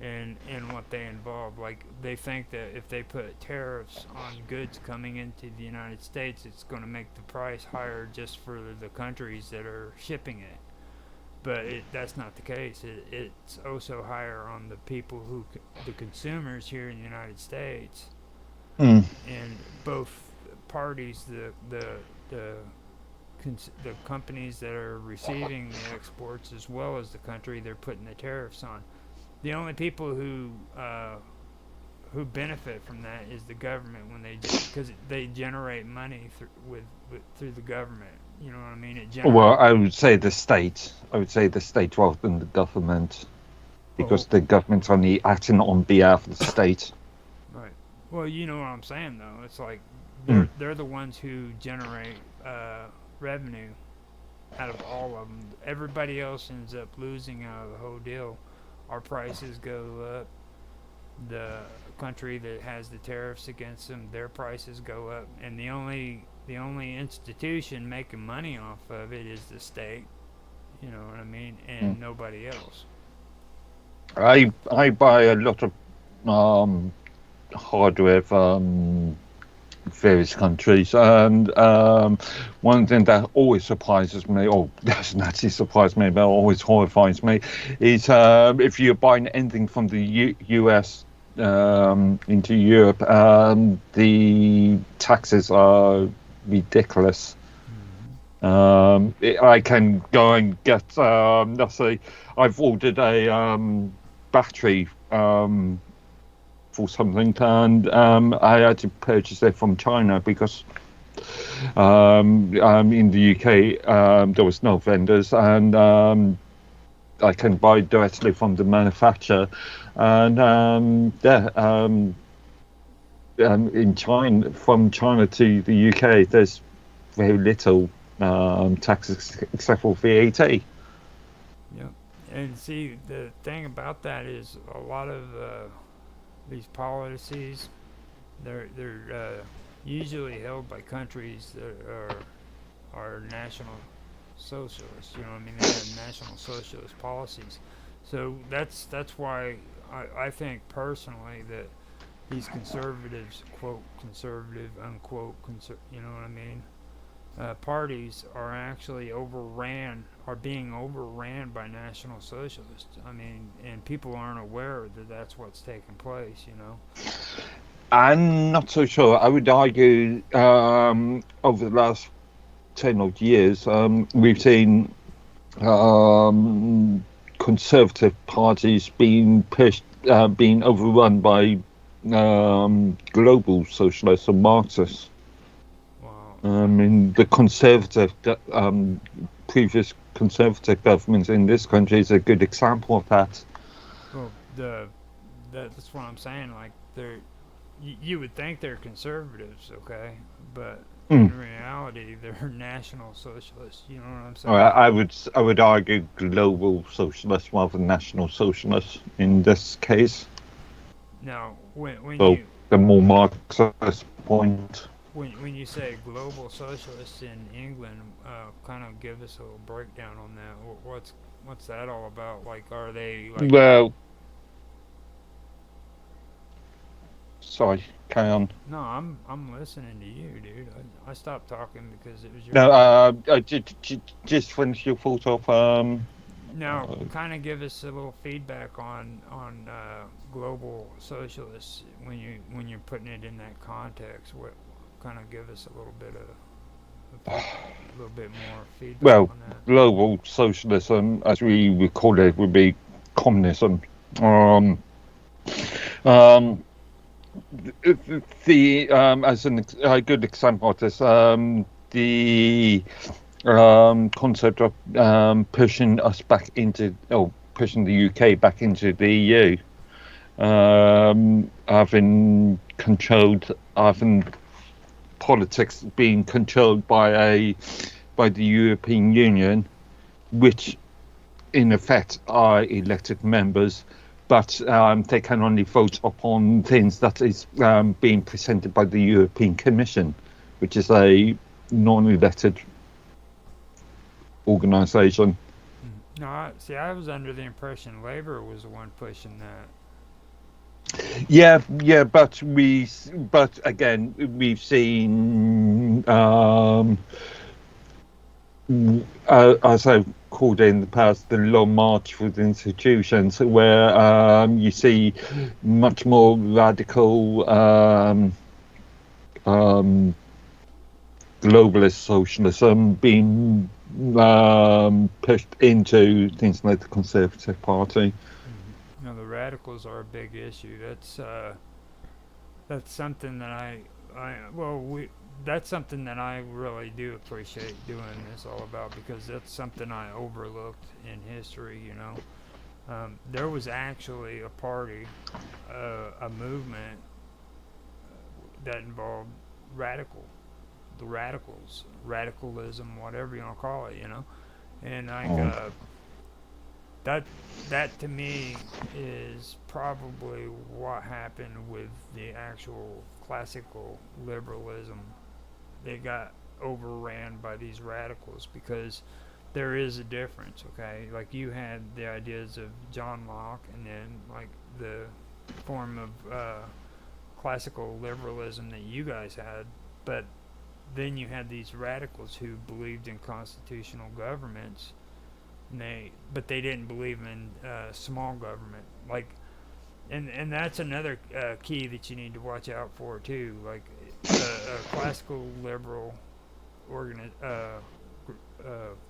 Speaker 1: and what they involve. Like they think that if they put tariffs on goods coming into the United States, it's going to make the price higher just for the countries that are shipping it. But that's not the case. It's also higher on the people the consumers here in the United States and both parties, the companies that are receiving the exports as well as the country they're putting the tariffs on. The only people who benefit from that is the government when because they generate money through the government. You know what I mean? It generates.
Speaker 2: Well, I would say the state. I would say the state rather than the government, because the government's only acting on behalf of the state.
Speaker 1: Right. Well, you know what I'm saying though. It's like they're the ones who generate revenue out of all of them. Everybody else ends up losing out of the whole deal. Our prices go up. The country that has the tariffs against them, their prices go up, and the only institution making money off of it is the state. You know what I mean? And nobody else.
Speaker 2: I buy a lot of hardware from various countries, and one thing that always surprises me, or doesn't actually surprise me, but always horrifies me, is if you're buying anything from the US into Europe, the taxes are ridiculous. I can go and get, let's say, I've ordered a battery for something, and I had to purchase it from China because in the UK there was no vendors, and I can buy directly from the manufacturer, and in China, from China to the UK, there's very little taxes except for VAT.
Speaker 1: Yep. And see, the thing about that is a lot of these policies, they're usually held by countries that are national socialists. You know what I mean? They have national socialist policies. So that's why I think personally that these conservatives, quote conservative, unquote you know what I mean? Parties are actually being overran by National Socialists. I mean, and people aren't aware that that's what's taking place, you know?
Speaker 2: I'm not so sure. I would argue over the last 10 odd years, we've seen conservative parties being overrun by global socialists and Marxists. I mean, the previous conservative governments in this country is a good example of that.
Speaker 1: Well, that's what I'm saying. Like, you would think they're conservatives, okay, but in reality, they're national socialists. You know what I'm saying?
Speaker 2: I would argue global socialists rather than national socialists in this case.
Speaker 1: Now, when
Speaker 2: so the more Marxist point.
Speaker 1: When you say global socialists in England, kind of give us a little breakdown on that. What's that all about? Like, are they like?
Speaker 2: Well, sorry, carry on.
Speaker 1: No, I'm listening to you, dude. I stopped talking because it was your.
Speaker 2: No, just finish your thought off.
Speaker 1: Now, kind of give us a little feedback on global socialists when you're putting it in that context. What kind of give us a little bit more feedback.
Speaker 2: Well,
Speaker 1: on that.
Speaker 2: global socialism, as we would call it, would be communism. As a good example of this, the concept of pushing the UK back into the EU, having politics being controlled by the European Union, which in effect are elected members, but they can only vote upon things that is being presented by the European Commission, which is a non-elected organisation.
Speaker 1: No, I was under the impression Labour was the one pushing that.
Speaker 2: Yeah, but again, we've seen, as I've called it in the past, the long march with institutions, where you see much more radical globalist socialism being pushed into things like the Conservative Party.
Speaker 1: You know, the radicals are a big issue. That's something that that's something that I really do appreciate doing this all about, because that's something I overlooked in history. You know, there was actually a party, a movement that involved radical, the radicals, radicalism, whatever you want to call it. You know, and that that to me is probably what happened with the actual classical liberalism. They got overran by these radicals, because there is a difference, okay? Like, you had the ideas of John Locke, and then like the form of classical liberalism that you guys had, but then you had these radicals who believed in constitutional governments, and but they didn't believe in small government. Like, and that's another key that you need to watch out for too. Like, a classical liberal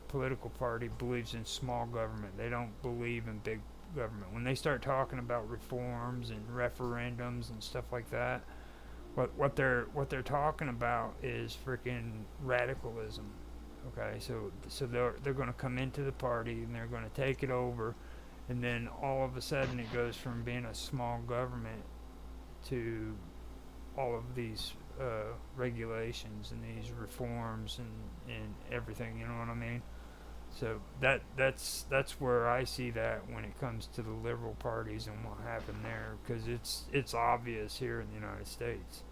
Speaker 1: political party believes in small government. They don't believe in big government. When they start talking about reforms and referendums and stuff like that, what they're talking about is freaking radicalism. Okay, so they're going to come into the party and they're going to take it over, and then all of a sudden it goes from being a small government to all of these regulations and these reforms and everything. You know what I mean? So that's where I see that when it comes to the liberal parties and what happened there, because it's obvious here in the United States.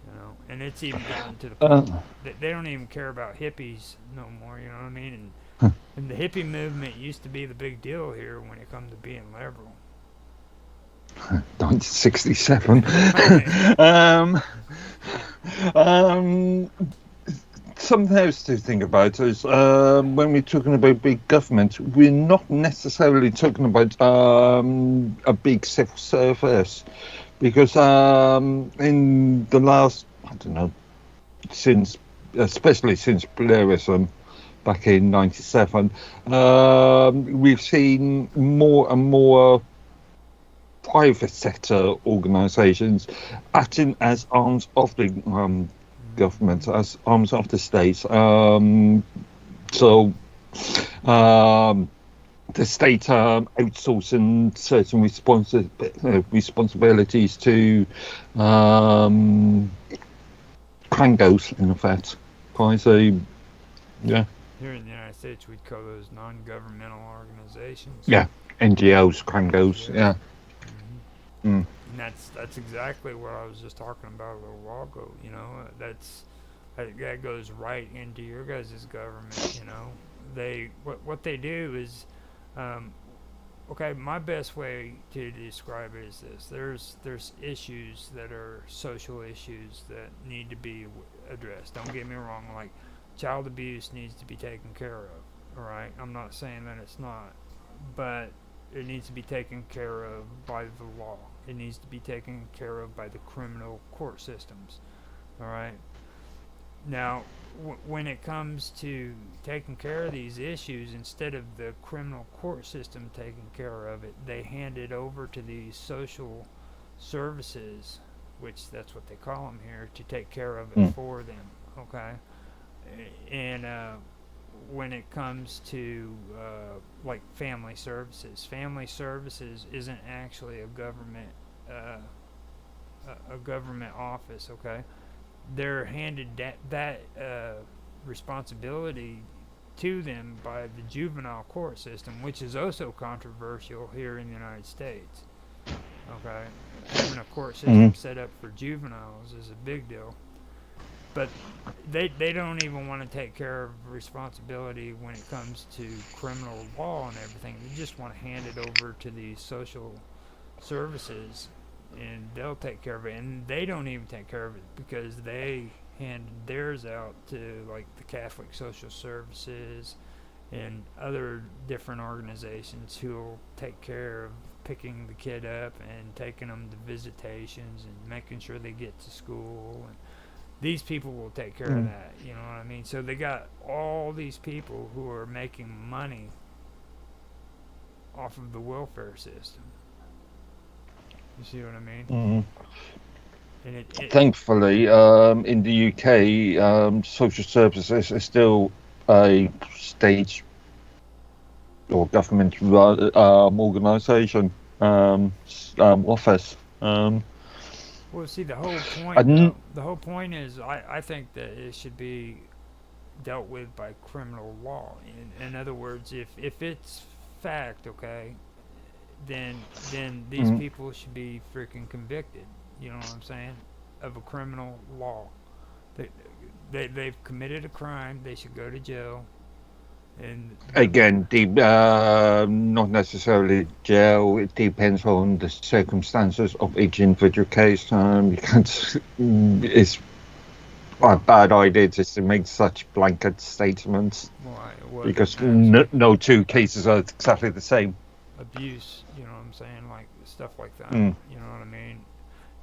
Speaker 1: You know, and it's even gotten to the point that they don't even care about hippies no more. You know what I mean? And the hippie movement used to be the big deal here when it comes to being liberal.
Speaker 2: 1967. Something else to think about is when we're talking about big government, we're not necessarily talking about a big civil service, because in the last, I don't know, especially since Blairism back in '97, we've seen more and more private sector organisations acting as arms of the government, as arms of the state. The state outsourcing certain responsibilities to crangos, in effect. Yeah.
Speaker 1: Here in the United States, we'd call those non-governmental organizations.
Speaker 2: Yeah, NGOs, crangos, yeah.
Speaker 1: Mm-hmm. And that's exactly what I was just talking about a little while ago. You know, that goes right into your guys' government. You know, what they do is, okay. My best way to describe it is this: there's issues that are social issues that need to be addressed. Don't get me wrong. Like, child abuse needs to be taken care of. All right, I'm not saying that it's not, but it needs to be taken care of by the law. It needs to be taken care of by the criminal court systems. All right. Now, when it comes to taking care of these issues, instead of the criminal court system taking care of it, they hand it over to these social services, which that's what they call them here, to take care of it for them. Okay. And when it comes to like family services isn't actually a government office. Okay, they're handed that responsibility to them by the juvenile court system, which is also controversial here in the United States. Okay, having a court system set up for juveniles is a big deal. But they don't even want to take care of responsibility when it comes to criminal law and everything. They just want to hand it over to these social services, and they'll take care of it. And they don't even take care of it, because they hand theirs out to, like, the Catholic Social Services and other different organizations who will take care of picking the kid up and taking them to visitations and making sure they get to school. And these people will take care of that. You know what I mean? So they got all these people who are making money off of the welfare system. You see what I mean?
Speaker 2: Mm.
Speaker 1: And
Speaker 2: Thankfully, in the UK, social services is still a state or government organisation office.
Speaker 1: well, see, the whole point
Speaker 2: And
Speaker 1: though, the whole point is, I think that it should be dealt with by criminal law. In other words, if it's fact, okay, then these people should be freaking convicted. You know what I'm saying? Of a criminal law. They, they've committed a crime. They should go to jail. And
Speaker 2: again, not necessarily jail. It depends on the circumstances of each individual case. You can't. It's a bad idea just to make such blanket statements because no two cases are exactly the same.
Speaker 1: Abuse, you know what I'm saying? Like stuff like that.
Speaker 2: Mm.
Speaker 1: You know what I mean?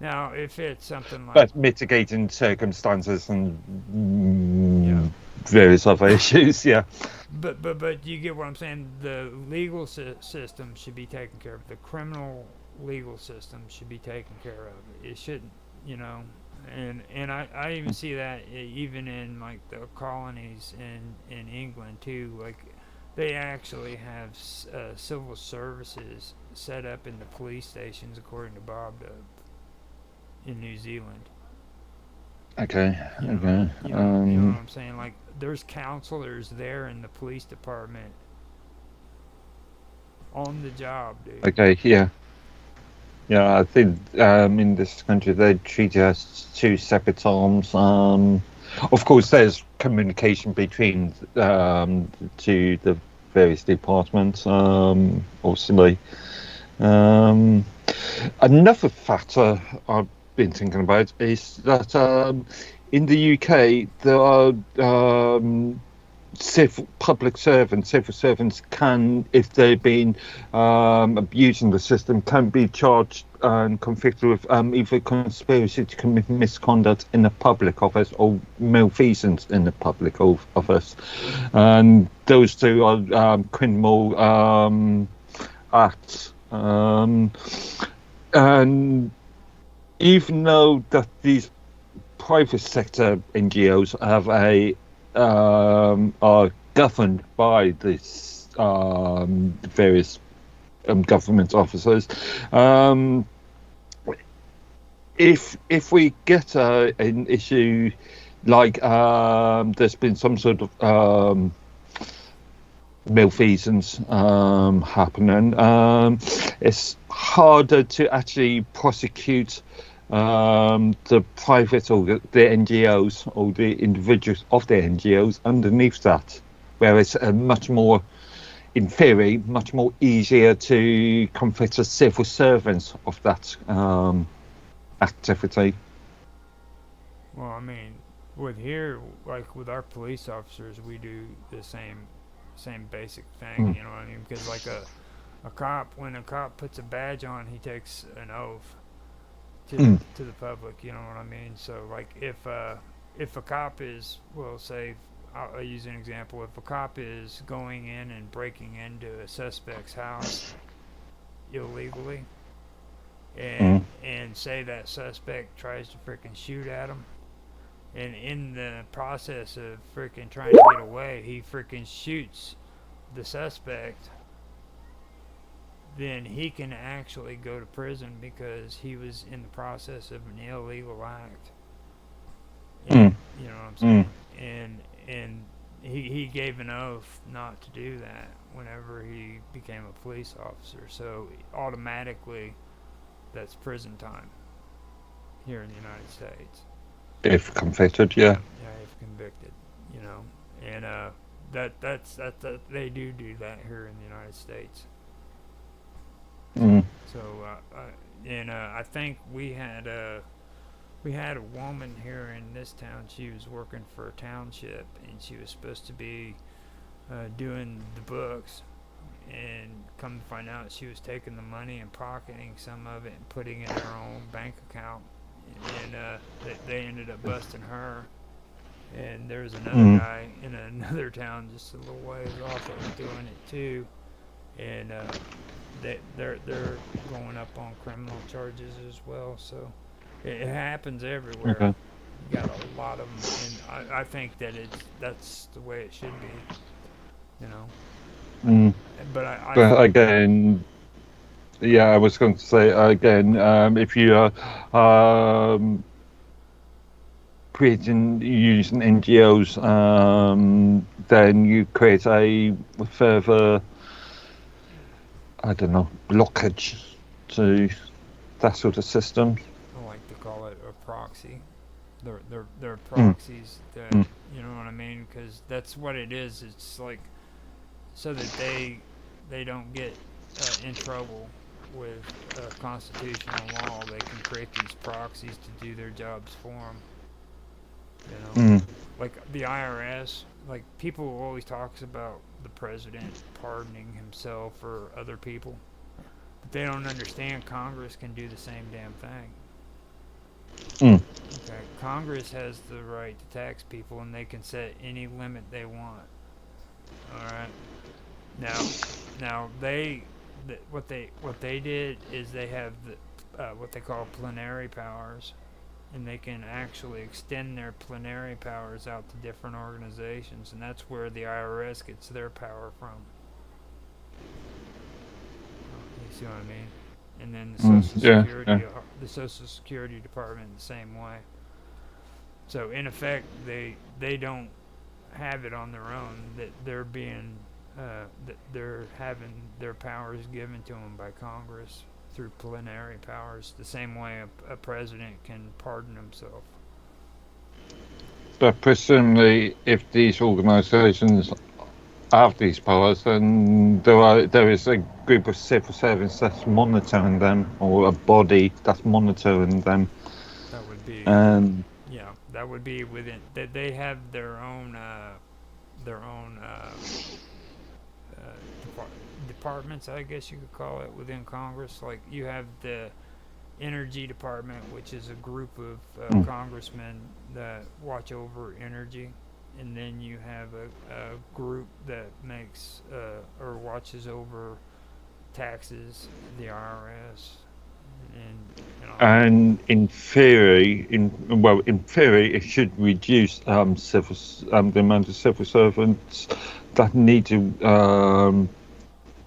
Speaker 1: Now, if it's something like
Speaker 2: But mitigating circumstances and various other issues, yeah.
Speaker 1: But you get what I'm saying. The legal system should be taken care of. The criminal legal system should be taken care of. It shouldn't, you know. And I even see that even in like the colonies in England too. Like they actually have civil services set up in the police stations, according to Bob Dub, in New Zealand.
Speaker 2: Okay.
Speaker 1: You know,
Speaker 2: Okay.
Speaker 1: you know what I'm saying? Like there's counselors there in the police department on the job, dude.
Speaker 2: Okay. Yeah. Yeah. I think in this country they treat it as two separate arms. Of course, there's communication between to the various departments. Obviously. Another factor I've been thinking about is that in the UK there are public servants, civil servants can, if they've been abusing the system, can be charged and convicted with either conspiracy to commit misconduct in a public office or malfeasance in a public office. And those two are criminal acts. And even though that these private sector NGOs have are governed by this various government officers, if we get an issue like there's been some sort of malfeasance happening, it's harder to actually prosecute the private or the NGOs or the individuals of the NGOs underneath that, whereas much more, in theory, much more easier to convict the civil servants of that activity.
Speaker 1: Well, I mean, with here, like with our police officers, we do the same basic thing. You know what I mean? Because like a cop, when a cop puts a badge on, he takes an oath to the public. You know what I mean? So like if a cop is, well, say, I'll use an example. If a cop is going in and breaking into a suspect's house illegally, and say that suspect tries to freaking shoot at him, and in the process of freaking trying to get away, he freaking shoots the suspect, then he can actually go to prison because he was in the process of an illegal act. And, you know what I'm saying? And he gave an oath not to do that whenever he became a police officer. So automatically, that's prison time here in the United States.
Speaker 2: If convicted, yeah.
Speaker 1: Yeah, if convicted, you know, and that's they do that here in the United States. So I think we had a woman here in this town. She was working for a township, and she was supposed to be doing the books, and come to find out she was taking the money and pocketing some of it and putting it in her own bank account. and they ended up busting her. And there's another
Speaker 2: Mm.
Speaker 1: guy in another town just a little ways off that was doing it too, and they're going up on criminal charges as well. So it happens everywhere.
Speaker 2: Okay.
Speaker 1: You got a lot of them, and I think that that's the way it should be, you know.
Speaker 2: Mm.
Speaker 1: But I
Speaker 2: But again, yeah, I was going to say again, if you are creating using NGOs, then you create a further, I don't know, blockage to that sort of system.
Speaker 1: like to call it a proxy. They're
Speaker 2: Mm.
Speaker 1: proxies that,
Speaker 2: Mm.
Speaker 1: you know what I mean, because that's what it is. It's like so that they don't get in trouble with constitutional law. They can create these proxies to do their jobs for them. You know,
Speaker 2: Mm.
Speaker 1: like the IRS. Like people always talks about the president pardoning himself or other people, but they don't understand Congress can do the same damn thing.
Speaker 2: Mm.
Speaker 1: Okay, Congress has the right to tax people, and they can set any limit they want. All right. Now what they did is they have what they call plenary powers, and they can actually extend their plenary powers out to different organizations, and that's where the IRS gets their power from. You see what I mean? And then
Speaker 2: Mm. Yeah. Yeah.
Speaker 1: The Social Security Department the same way. So in effect, they don't have it on their own. That they're being that they're having their powers given to them by Congress through plenary powers, the same way a president can pardon himself.
Speaker 2: But presumably, if these organisations have these powers, then there is a group of civil servants that's monitoring them, or a body that's monitoring them,
Speaker 1: That would be
Speaker 2: and
Speaker 1: yeah, that would be within that they have their own departments, I guess you could call it, within Congress. Like you have the Energy Department, which is a group of
Speaker 2: mm,
Speaker 1: congressmen that watch over energy, and then you have a group that makes or watches over taxes, the IRS, and you know.
Speaker 2: and in theory, in theory, it should reduce the amount of civil servants that need to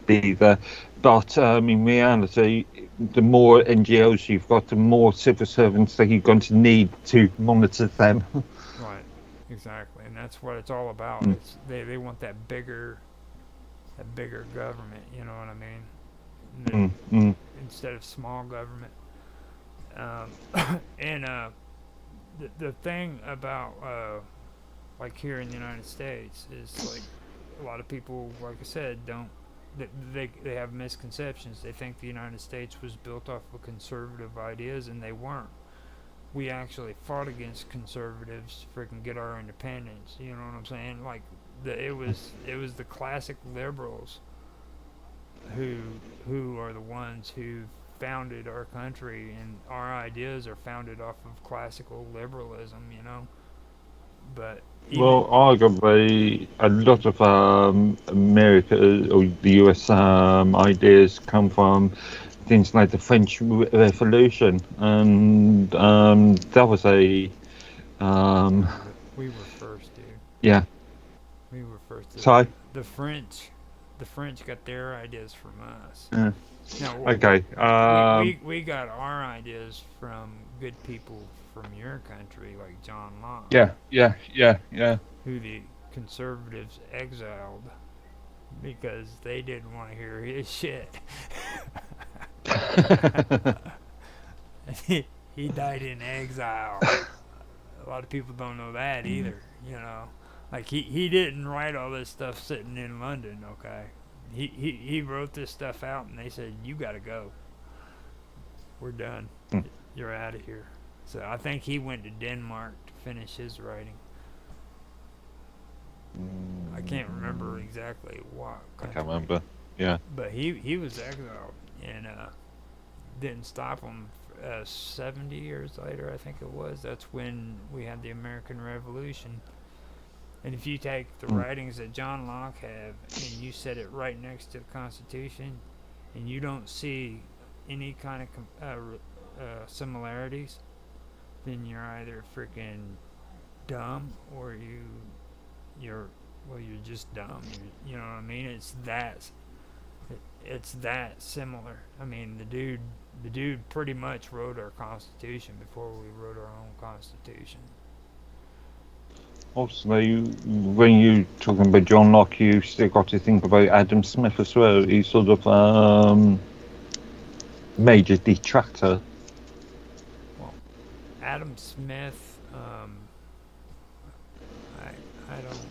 Speaker 2: be there. But in reality, the more NGOs you've got, the more civil servants that you're going to need to monitor them.
Speaker 1: Right, exactly, and that's what it's all about.
Speaker 2: Mm.
Speaker 1: It's they want that bigger government. You know what I mean?
Speaker 2: Mm. Mm.
Speaker 1: Instead of small government. Um, and the thing about like here in the United States is like a lot of people, like I said, don't they have misconceptions. They think the United States was built off of conservative ideas, and they weren't. We actually fought against conservatives to freaking get our independence. You know what I'm saying? Like it was the classic liberals who who are the ones who founded our country, and our ideas are founded off of classical liberalism, you know. But even
Speaker 2: Well, arguably, a lot of America or the US ideas come from things like the French Revolution, and that was a um,
Speaker 1: we were first, dude.
Speaker 2: yeah.
Speaker 1: We were first.
Speaker 2: So
Speaker 1: The French, the French got their ideas from us.
Speaker 2: yeah.
Speaker 1: No,
Speaker 2: Okay.
Speaker 1: we got our ideas from good people from your country, like John Locke,
Speaker 2: Yeah. Yeah. Yeah. Yeah.
Speaker 1: who the conservatives exiled because they didn't want to hear his shit. He died in exile. A lot of people don't know that either, you know. Like he didn't write all this stuff sitting in London, okay? He wrote this stuff out, and they said, you gotta go. We're done.
Speaker 2: Mm.
Speaker 1: You're out of here. So I think he went to Denmark to finish his writing. I can't remember exactly what
Speaker 2: I
Speaker 1: country.
Speaker 2: can't remember. Yeah.
Speaker 1: But he was exiled, and didn't stop him 70 years later, I think it was. That's when we had the American Revolution. And if you take the writings that John Locke have and you set it right next to the Constitution, and you don't see any kind of similarities, then you're either freaking dumb or you're just dumb. You know what I mean? It's that similar. I mean, the dude pretty much wrote our Constitution before we wrote our own Constitution.
Speaker 2: Obviously, when you're talking about John Locke, you still got to think about Adam Smith as well. He's sort of major detractor.
Speaker 1: Well, Adam Smith, I don't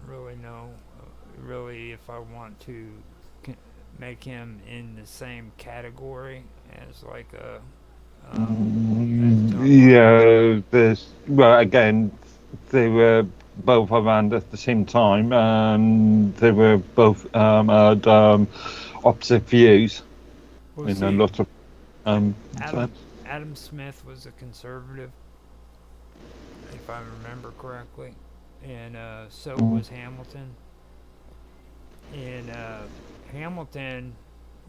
Speaker 1: really know really if I want to make him in the same category as like a
Speaker 2: yeah, again, they were both around at the same time, and they were both had opposite views in a lot of
Speaker 1: Adam Smith was a conservative, if I remember correctly, and so was Hamilton. And Hamilton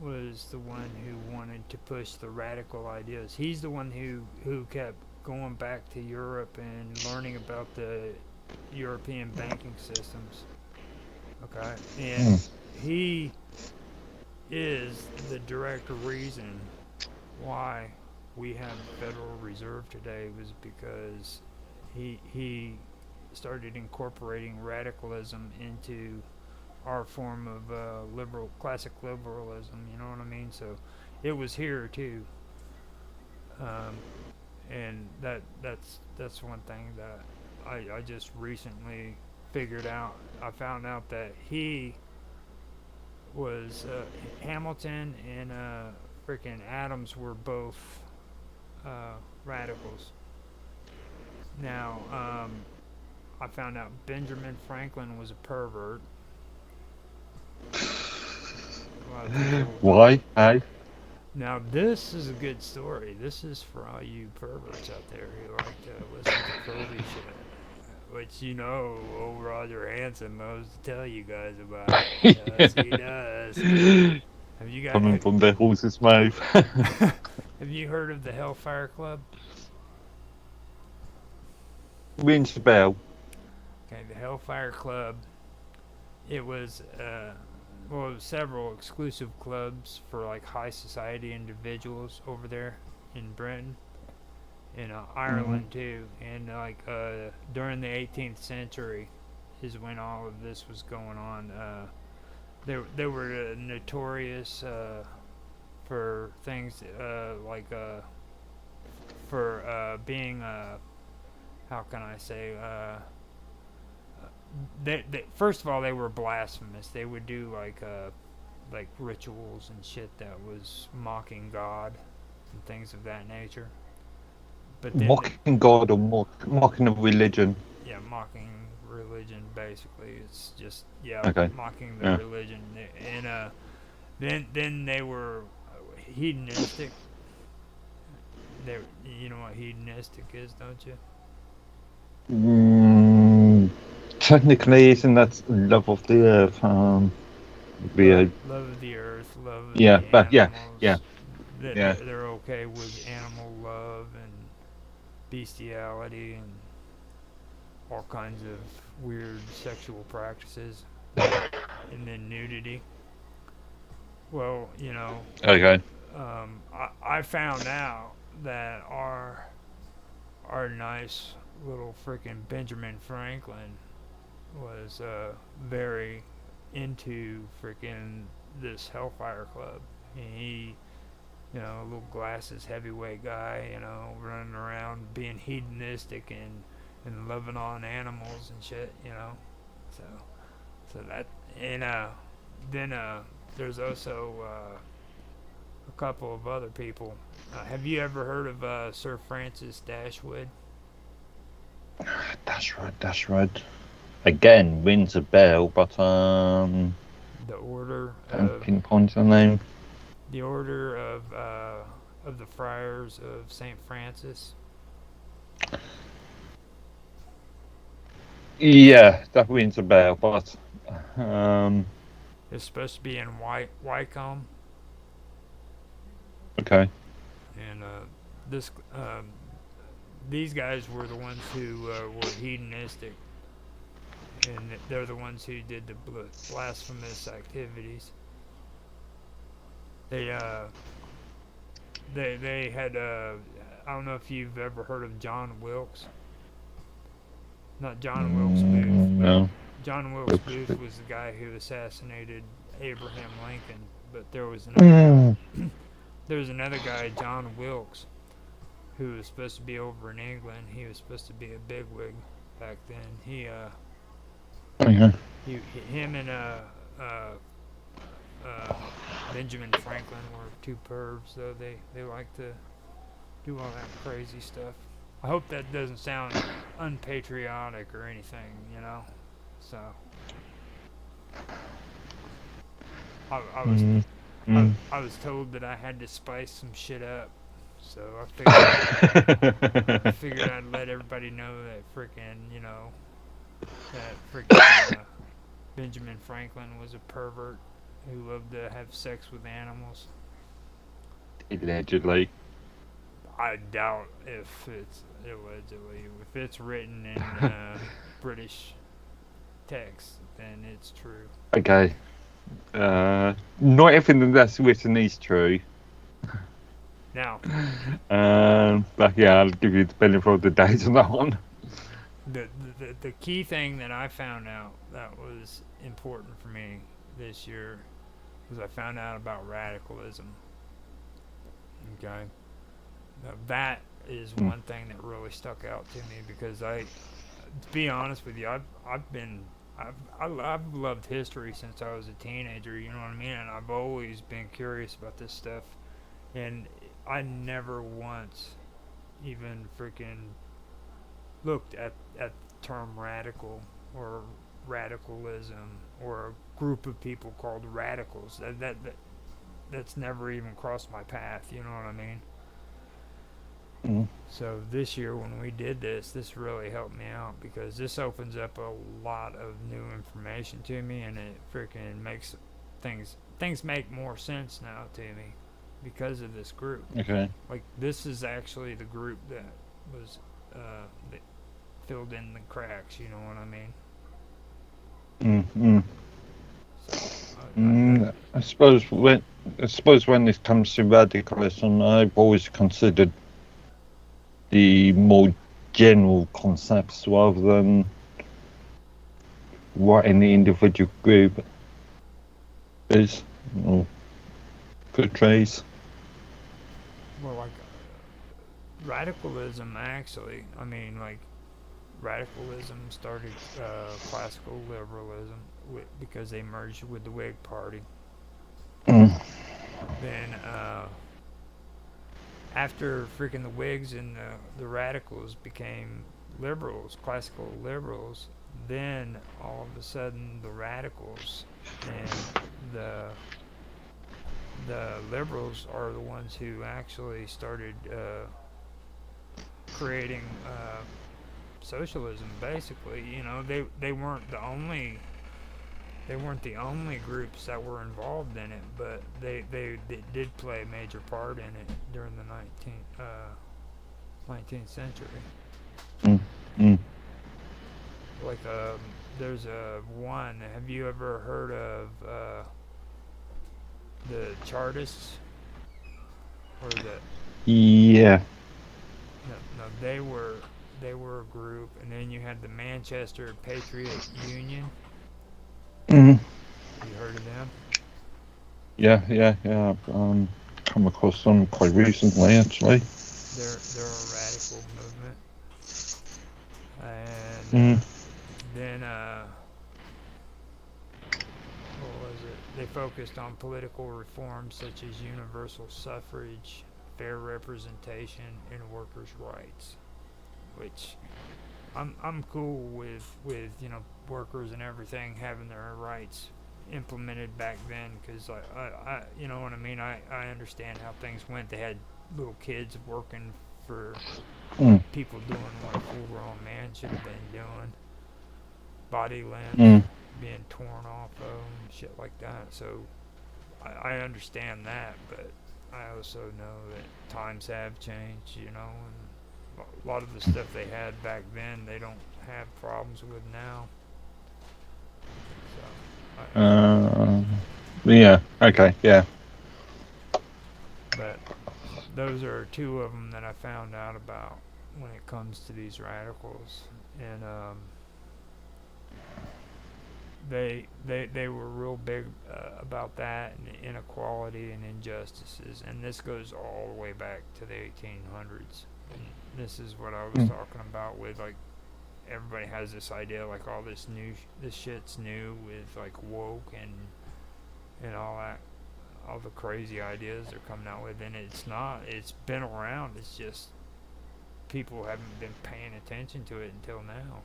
Speaker 1: was the one who wanted to push the radical ideas. He's the one who kept going back to Europe and learning about the European banking systems. Okay? And he is the direct reason why we have the Federal Reserve today, was because he started incorporating radicalism into our form of classic liberalism. You know what I mean? So it was here too, and that's one thing that I just recently figured out. I found out that he was Hamilton and freaking Adams were both radicals. Now, I found out Benjamin Franklin was a pervert.
Speaker 2: Why? Hey?
Speaker 1: Now, this is a good story. This is for all you perverts out there who like to listen to pervy shit, which you know old Roger Hansen knows to tell you guys about. Yes, he does. Have you guys
Speaker 2: coming from the horse's mouth?
Speaker 1: Have you heard of the Hellfire Club?
Speaker 2: Rings a bell.
Speaker 1: Okay, the Hellfire Club. It was several exclusive clubs for like high society individuals over there in Britain, in Ireland too, and like during the 18th century is when all of this was going on. They were notorious for things like for being how can I say they first of all, they were blasphemous. They would do like rituals and shit that was mocking God and things of that nature. But then
Speaker 2: mocking God or mocking a religion.
Speaker 1: Yeah, mocking religion basically. It's just mocking the religion. And then they were hedonistic. You know what hedonistic is, don't you?
Speaker 2: Technically, isn't that love of the earth?
Speaker 1: Love of the earth, love of the animals. They're okay with animal love and bestiality and all kinds of weird sexual practices, and then nudity. Well, you know.
Speaker 2: Okay.
Speaker 1: I found out that our nice little freaking Benjamin Franklin was very into freaking this Hellfire Club. And he, you know, little glasses heavyweight guy, you know, running around being hedonistic and loving on animals and shit, you know. So that, and then there's also a couple of other people. Have you ever heard of Sir Francis Dashwood?
Speaker 2: That's right. Again, rings a bell, but
Speaker 1: the order
Speaker 2: don't pinpoint the name.
Speaker 1: The order of of the Friars of St. Francis?
Speaker 2: Yeah, that rings a bell, but um,
Speaker 1: It's supposed to be in Wycombe,
Speaker 2: okay.
Speaker 1: and this these guys were the ones who were hedonistic, and they're the ones who did the blasphemous activities. They they had I don't know if you've ever heard of John Wilkes. Not John Wilkes Booth, but
Speaker 2: No.
Speaker 1: John Wilkes
Speaker 2: Wilkes
Speaker 1: Booth
Speaker 2: Booth.
Speaker 1: was the guy who assassinated Abraham Lincoln. But there was another
Speaker 2: Mm.
Speaker 1: guy. There was another guy, John Wilkes, who was supposed to be over in England. He was supposed to be a bigwig back then.
Speaker 2: Okay.
Speaker 1: Him and uh, uh, Benjamin Franklin were two pervs, though they like to do all that crazy stuff. I hope that doesn't sound unpatriotic or anything, you know. So I was
Speaker 2: Mm. Mm.
Speaker 1: I was told that I had to spice some shit up, so I figured I'd let everybody know that frickin' that frickin' Benjamin Franklin was a pervert who loved to have sex with animals.
Speaker 2: Allegedly.
Speaker 1: I doubt if it's allegedly. If it's written in British text, then it's true.
Speaker 2: Okay. Not everything that's written is true.
Speaker 1: Now,
Speaker 2: But yeah, I'll give you the benefit of the doubt on that one.
Speaker 1: the key thing that I found out that was important for me this year was I found out about radicalism. Okay, now, that is one thing that really stuck out to me because to be honest with you, I've loved history since I was a teenager. You know what I mean? And I've always been curious about this stuff, and I never once even freaking looked at the term radical or radicalism or a group of people called radicals. That's never even crossed my path. You know what I mean?
Speaker 2: Mm.
Speaker 1: So this year when we did this really helped me out because this opens up a lot of new information to me, and it freaking makes things make more sense now to me because of this group.
Speaker 2: Okay.
Speaker 1: Like this is actually the group that was that filled in the cracks. You know what I mean?
Speaker 2: Mm.
Speaker 1: So,
Speaker 2: I suppose when it comes to radicalism, I've always considered the more general concepts rather than what any individual group is or portrays.
Speaker 1: well, like radicalism actually. I mean, like radicalism started classical liberalism because they merged with the Whig Party.
Speaker 2: Mm.
Speaker 1: Then after freaking the Whigs and the radicals became liberals, classical liberals, then all of a sudden the radicals and the liberals are the ones who actually started creating socialism. Basically, you know, they weren't the only groups that were involved in it, but they did play a major part in it during the 19th century.
Speaker 2: Mm.
Speaker 1: Like there's a one. Have you ever heard of the Chartists or the?
Speaker 2: Yeah.
Speaker 1: No, they were a group, and then you had the Manchester Patriot Union.
Speaker 2: Mm.
Speaker 1: You heard of them?
Speaker 2: Yeah. I've come across them quite recently, actually.
Speaker 1: They're a radical movement, and then what was it? They focused on political reforms such as universal suffrage, fair representation, and workers' rights. Which I'm cool with workers and everything having their rights implemented back then because I you know what I mean. I understand how things went. They had little kids working for
Speaker 2: Mm.
Speaker 1: people doing what a full-grown man should have been doing. Body limbs
Speaker 2: Mm.
Speaker 1: being torn off of them, shit like that. So I understand that, but I also know that times have changed, you know, and a lot of the stuff they had back then, they don't have problems with now. So,
Speaker 2: Uh, yeah. Okay. Yeah.
Speaker 1: but those are two of them that I found out about when it comes to these radicals, and they were real big about that and inequality and injustices, and this goes all the way back to the 1800s. And this is what I was
Speaker 2: Mm.
Speaker 1: talking about with like everybody has this idea like all this shit's new with like woke and all that, all the crazy ideas they're coming out with, and it's not. It's been around. It's just people haven't been paying attention to it until now.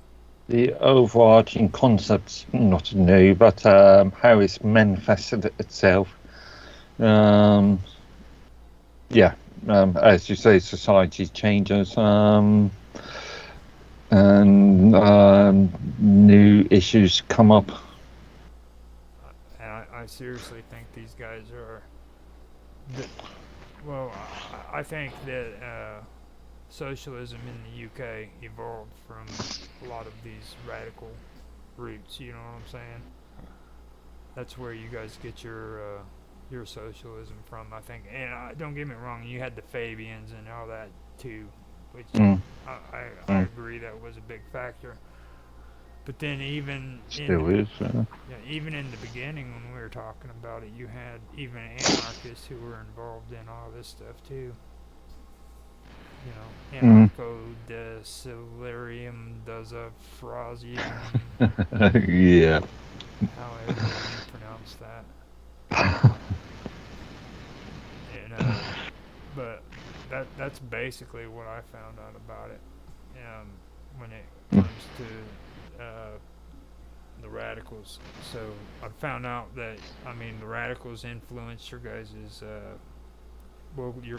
Speaker 2: The overarching concept's not new, but how it's manifested itself. Um, yeah. As you say, society changes. And new issues come up.
Speaker 1: And I seriously think these guys are. The, well, I think that socialism in the UK evolved from a lot of these radical roots. You know what I'm saying? That's where you guys get your socialism from, I think. And don't get me wrong, you had the Fabians and all that too, which
Speaker 2: Mm.
Speaker 1: I
Speaker 2: Mm.
Speaker 1: agree that was a big factor. But then
Speaker 2: Still is.
Speaker 1: even in the beginning when we were talking about it, you had even anarchists who were involved in all this stuff too. You know,
Speaker 2: Mm.
Speaker 1: anarcho desilarium does a frasium,
Speaker 2: Yeah.
Speaker 1: however you pronounce that. And but that's basically what I found out about it. When it
Speaker 2: Mm.
Speaker 1: comes to the radicals. So I found out that the radicals influenced your guys's your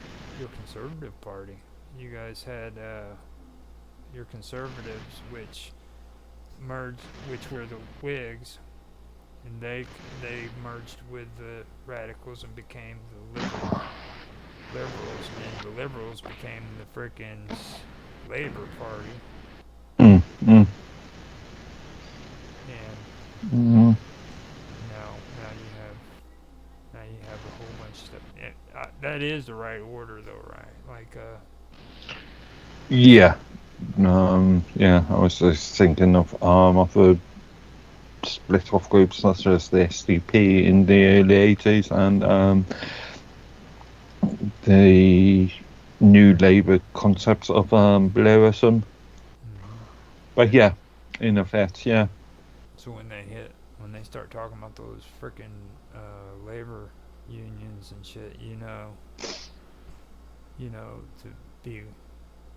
Speaker 1: conservative party. You guys had your conservatives, which were the Whigs, and they merged with the radicals and became the liberals, and the liberals became the frickin' Labor Party,
Speaker 2: Mm. Mm.
Speaker 1: and
Speaker 2: Mm.
Speaker 1: now you have a whole bunch of stuff. That is the right order, though, right? Like,
Speaker 2: Yeah. Yeah. I was just thinking of the split off groups such as the SDP in the early 80s and the new Labour concepts of Blairism. But yeah, in effect, yeah.
Speaker 1: so when they start talking about those frickin' labor unions and shit, to be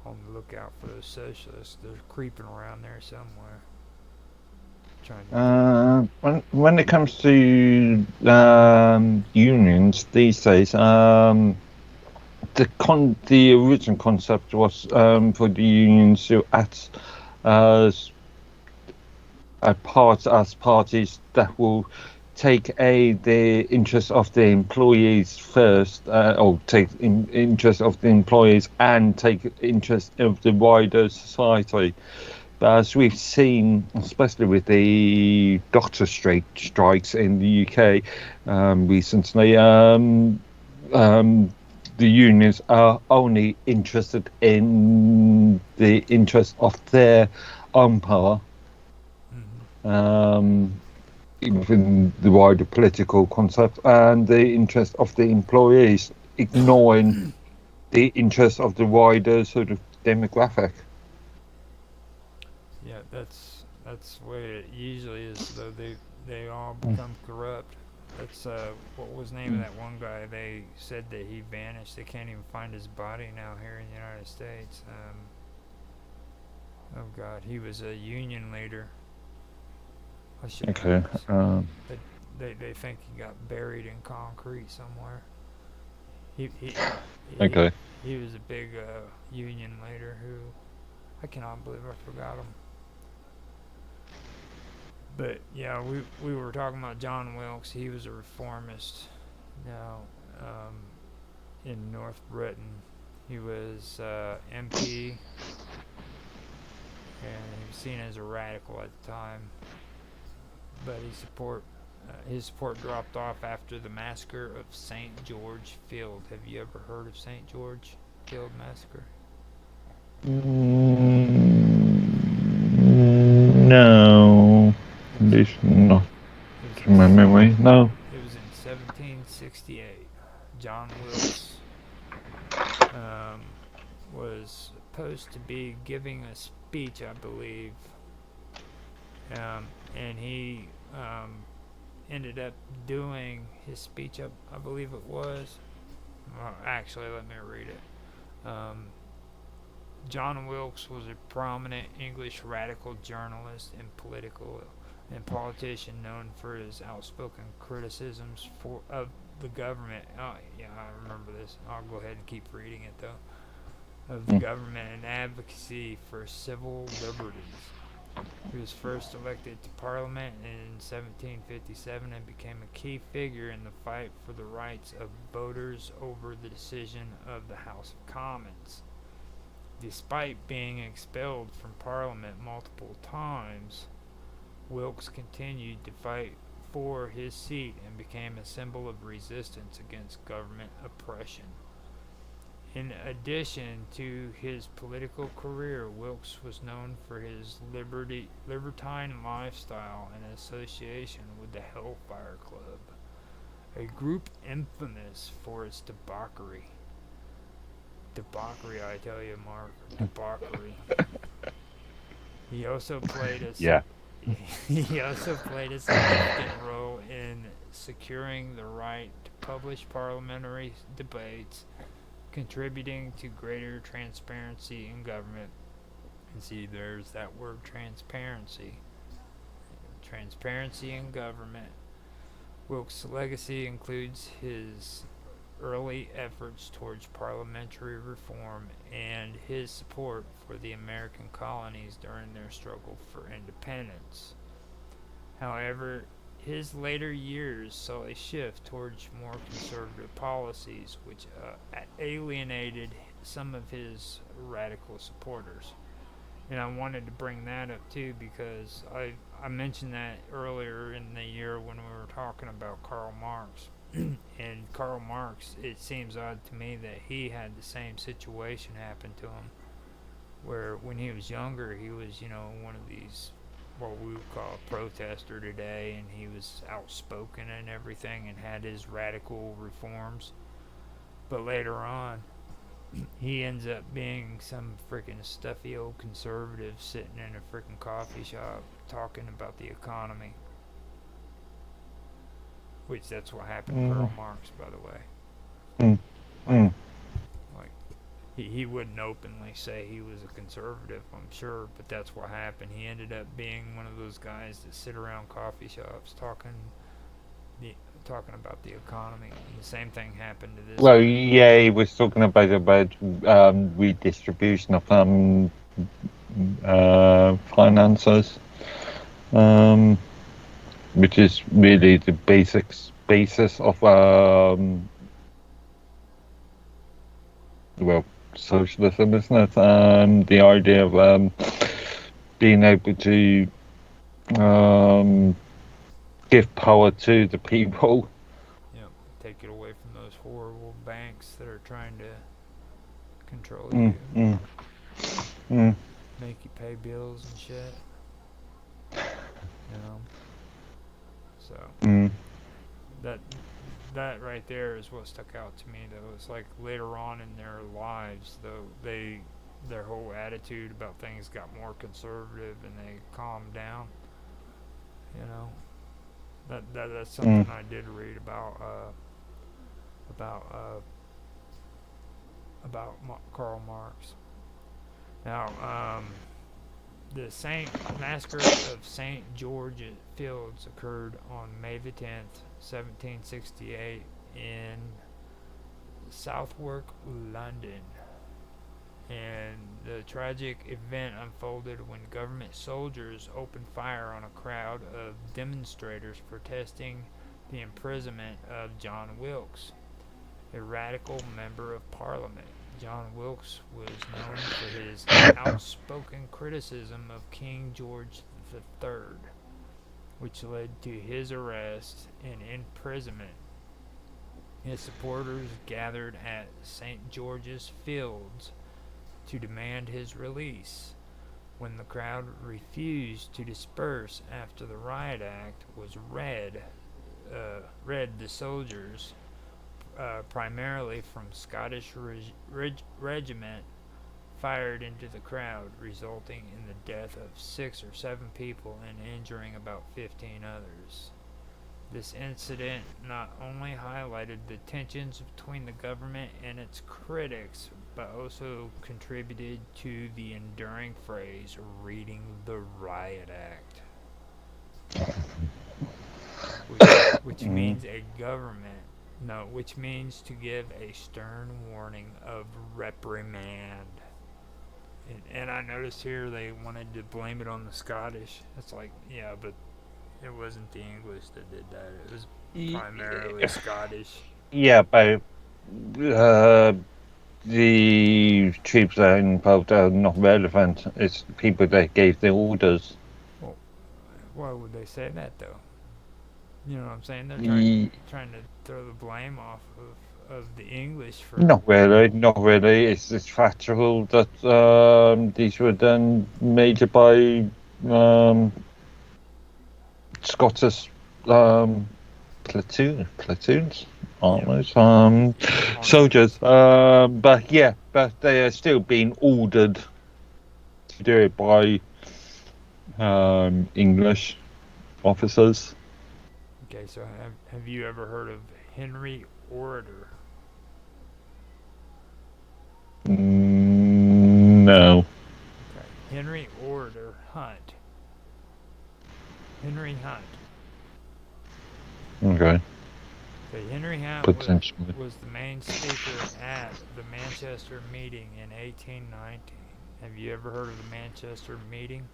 Speaker 1: on the lookout for those socialists. They're creeping around there somewhere, trying to get.
Speaker 2: When it comes to unions these days, the original concept was for the unions to act as parties that will take the interest of the employees first, or take interest of the employees and take interest of the wider society. But as we've seen, especially with the doctor strikes in the UK recently, the unions are only interested in the interest of their own power. Within the wider political concept and the interest of the employees, ignoring the interest of the wider sort of demographic.
Speaker 1: Yeah, that's the way it usually is. Though they all become corrupt. That's what was the name of that one guy? They said that he vanished. They can't even find his body now here in the United States. Oh God, he was a union leader. I should
Speaker 2: Okay.
Speaker 1: They think he got buried in concrete somewhere. He
Speaker 2: Okay.
Speaker 1: he was a big Union leader who I cannot believe I forgot him. But yeah, we were talking about John Wilkes. He was a reformist. Now, in North Britain, he was MP, and he was seen as a radical at the time. But his support dropped off after the massacre of St. George Field. Have you ever heard of St. George Field massacre?
Speaker 2: No. This not to my memory. No.
Speaker 1: It was in 1768. John Wilkes was supposed to be giving a speech, I believe, and he ended up doing his speech up, I believe it was. Well, actually, let me read it. John Wilkes was a prominent English radical journalist and politician known for his outspoken criticisms of the government. Oh, yeah, I remember this. I'll go ahead and keep reading it, though. Of the government and advocacy for civil liberties. He was first elected to Parliament in 1757 and became a key figure in the fight for the rights of voters over the decision of the House of Commons. Despite being expelled from Parliament multiple times, Wilkes continued to fight for his seat and became a symbol of resistance against government oppression. In addition to his political career, Wilkes was known for his libertine lifestyle and association with the Hellfire Club, a group infamous for its debauchery. Debauchery, I tell you, Mark. Debauchery. He also played a significant role in securing the right to publish parliamentary debates, contributing to greater transparency in government. And see, there's that word transparency. Transparency in government. Wilkes' legacy includes his early efforts towards parliamentary reform and his support for the American colonies during their struggle for independence. However, his later years saw a shift towards more conservative policies, which alienated some of his radical supporters. And I wanted to bring that up too because I mentioned that earlier in the year when we were talking about Karl Marx. And Karl Marx, it seems odd to me that he had the same situation happen to him, where when he was younger, he was, one of these, what we would call a protester today, and he was outspoken and everything and had his radical reforms. But later on, he ends up being some freaking stuffy old conservative sitting in a freaking coffee shop talking about the economy. Which that's what happened to Karl Marx, by the way. Like he wouldn't openly say he was a conservative, I'm sure, but that's what happened. He ended up being one of those guys that sit around coffee shops talking about the economy. And the same thing happened to this.
Speaker 2: Well, yeah, he was talking about redistribution of finances, which is really the basis of socialism, isn't it? The idea of being able to give power to the people.
Speaker 1: Yep, take it away from those horrible banks that are trying to control you. Make you pay bills and shit. So that right there is what stuck out to me, though. It's like later on in their lives, though, their whole attitude about things got more conservative and they calmed down. That's something I did read about Karl Marx. Now, the massacre of St. George Fields occurred on May the 10th, 1768 in Southwark, London. And the tragic event unfolded when government soldiers opened fire on a crowd of demonstrators protesting the imprisonment of John Wilkes, a radical member of Parliament. John Wilkes was known for his outspoken criticism of King George III, which led to his arrest and imprisonment. His supporters gathered at St. George's Fields to demand his release. When the crowd refused to disperse after the riot act was read, the soldiers, primarily from Scottish regiment, fired into the crowd, resulting in the death of 6 or 7 people and injuring about 15 others. This incident not only highlighted the tensions between the government and its critics, but also contributed to the enduring phrase, reading the Riot Act. Which means a government, which means to give a stern warning of reprimand. And I noticed here they wanted to blame it on the Scottish. It's like, yeah, but it wasn't the English that did that. It was primarily Scottish.
Speaker 2: Yeah, but the troops that are involved are not relevant. It's the people that gave the orders.
Speaker 1: Well, why would they say that, though? You know what I'm saying? They're trying to throw the blame off of the English for...
Speaker 2: Not really. It's just factual that these were done major by Scottish platoons, almost soldiers. But they are still being ordered to do it by English officers.
Speaker 1: Okay, so have you ever heard of Henry Orator?
Speaker 2: No.
Speaker 1: Okay, Henry Orator Hunt. Henry Hunt.
Speaker 2: Okay.
Speaker 1: Okay, Henry Hunt was the main speaker at the Manchester meeting in 1819. Have you ever heard of the Manchester meeting?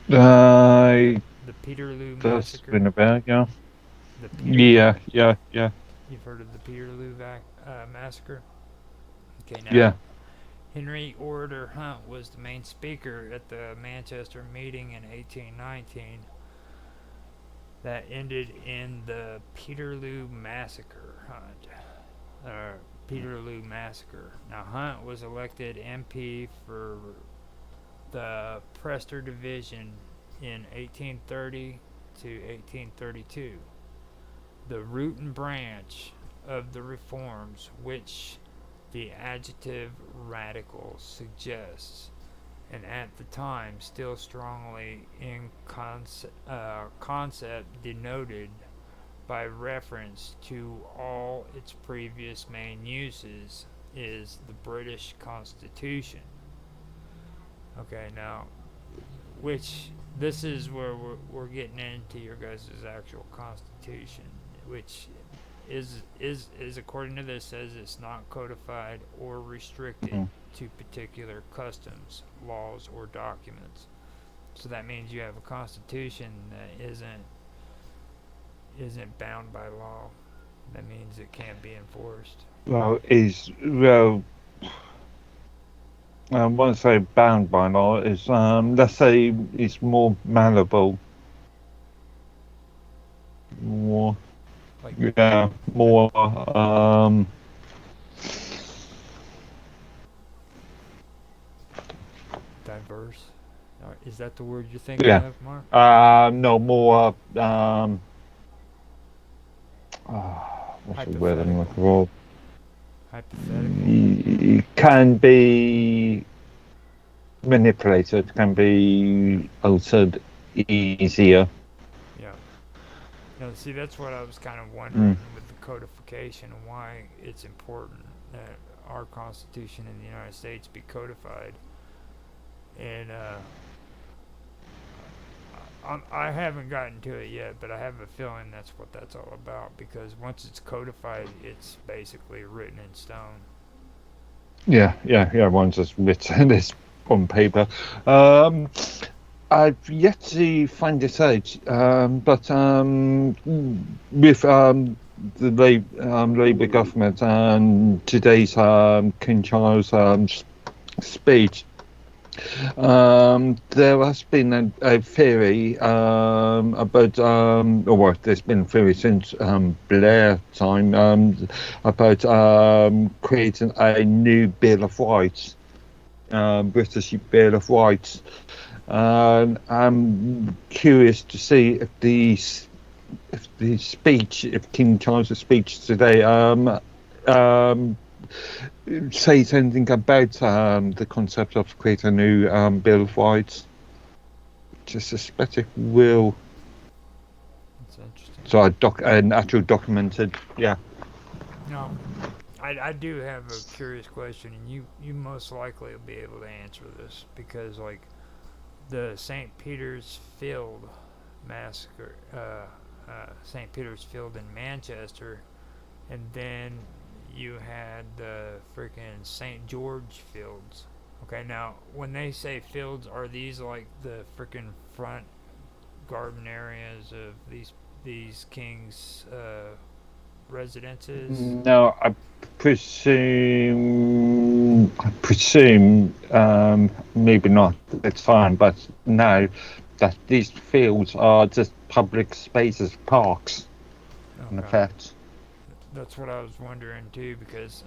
Speaker 1: The Peterloo Massacre.
Speaker 2: Been about, yeah. Yeah.
Speaker 1: You've heard of the Peterloo Massacre? Okay, now.
Speaker 2: Yeah.
Speaker 1: Henry Orator Hunt was the main speaker at the Manchester meeting in 1819 that ended in the Peterloo Massacre. Peterloo Massacre. Now, Hunt was elected MP for the Prester Division in 1830 to 1832. The root and branch of the reforms which the adjective radical suggests, and at the time still strongly in concept denoted by reference to all its previous main uses, is the British Constitution. Okay, now, which this is where we're getting into your guys' actual Constitution, which is according to this, says it's not codified or restricted to particular customs, laws, or documents. So that means you have a constitution that isn't bound by law. That means it can't be enforced.
Speaker 2: When I say bound by law, is let's say it's more malleable. More
Speaker 1: diverse. Is that the word you're thinking of, Mark?
Speaker 2: No, more what's the word I'm looking for?
Speaker 1: Hypothetical.
Speaker 2: It can be manipulated, can be altered easier.
Speaker 1: Yeah. See, that's what I was kind of wondering with the codification, and why it's important that our Constitution in the United States be codified. And I haven't gotten to it yet, but I have a feeling that's what that's all about. Because once it's codified, it's basically written in stone.
Speaker 2: Yeah. Once it's written, it's on paper. I've yet to find this out, but with the Labour government and today's King Charles speech, there has been a theory about, or well, there's been a theory since Blair time about creating a new Bill of Rights, British Bill of Rights. I'm curious to see if the speech, if King Charles' speech today, says anything about the concept of creating a new Bill of Rights. Just suspect it will.
Speaker 1: It's interesting.
Speaker 2: So an actual documented, yeah.
Speaker 1: No, I do have a curious question, and you most likely will be able to answer this because like the St. Peter's Field massacre, St. Peter's Field in Manchester, and then you had the freaking St. George Fields. Okay, now when they say fields, are these like the freaking front garden areas of these kings' residences?
Speaker 2: No, I presume, maybe not. It's fine, but no, that these fields are just public spaces, parks, in
Speaker 1: Okay,
Speaker 2: effect.
Speaker 1: that's what I was wondering too because,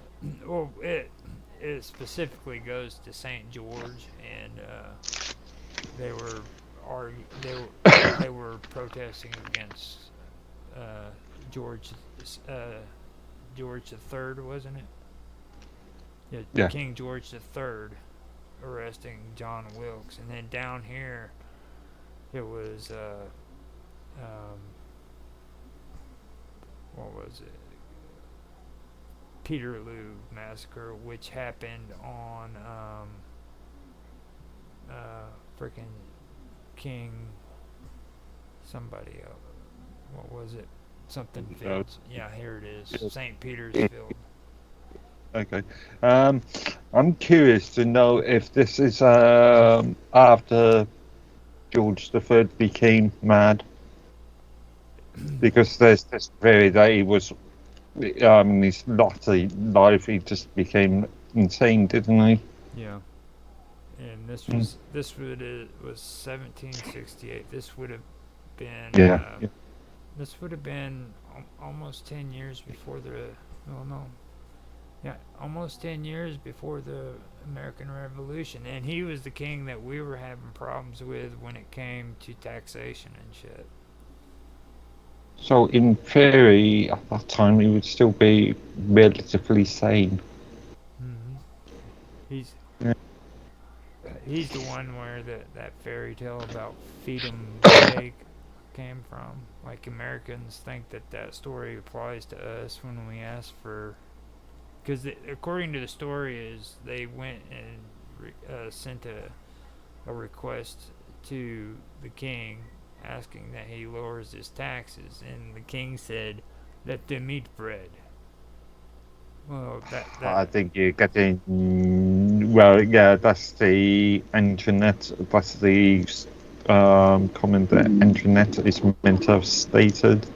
Speaker 1: well, it specifically goes to St. George, and they were they were protesting against uh, George uh, George the Third, wasn't it? Yeah,
Speaker 2: Yeah.
Speaker 1: King George the Third arresting John Wilkes, and then down here it was um, what was it? Peterloo massacre, which happened on freaking King somebody. What was it? Something Fields. Yeah, here it is. St. Peter's Field.
Speaker 2: Okay. I'm curious to know if this is after George III became mad, because there's this theory that he was, in his latter life, he just became insane, didn't he?
Speaker 1: Yeah. And
Speaker 2: Mm.
Speaker 1: this was 1768. This would have been
Speaker 2: Yeah.
Speaker 1: this would have been almost 10 years before the well no yeah almost 10 years before the American Revolution, and he was the king that we were having problems with when it came to taxation and shit.
Speaker 2: So in theory, at that time, he would still be relatively sane.
Speaker 1: Hmm. He's
Speaker 2: Yeah.
Speaker 1: he's the one where that fairy tale about feed 'em the cake came from. Like Americans think that story applies to us when we ask for, because according to the story is they went and sent a request to the king asking that he lowers his taxes, and the king said, "Let them eat bread." Well, that
Speaker 2: I think you're getting, well, yeah, that's the internet, that's the comment that internet is meant to have stated.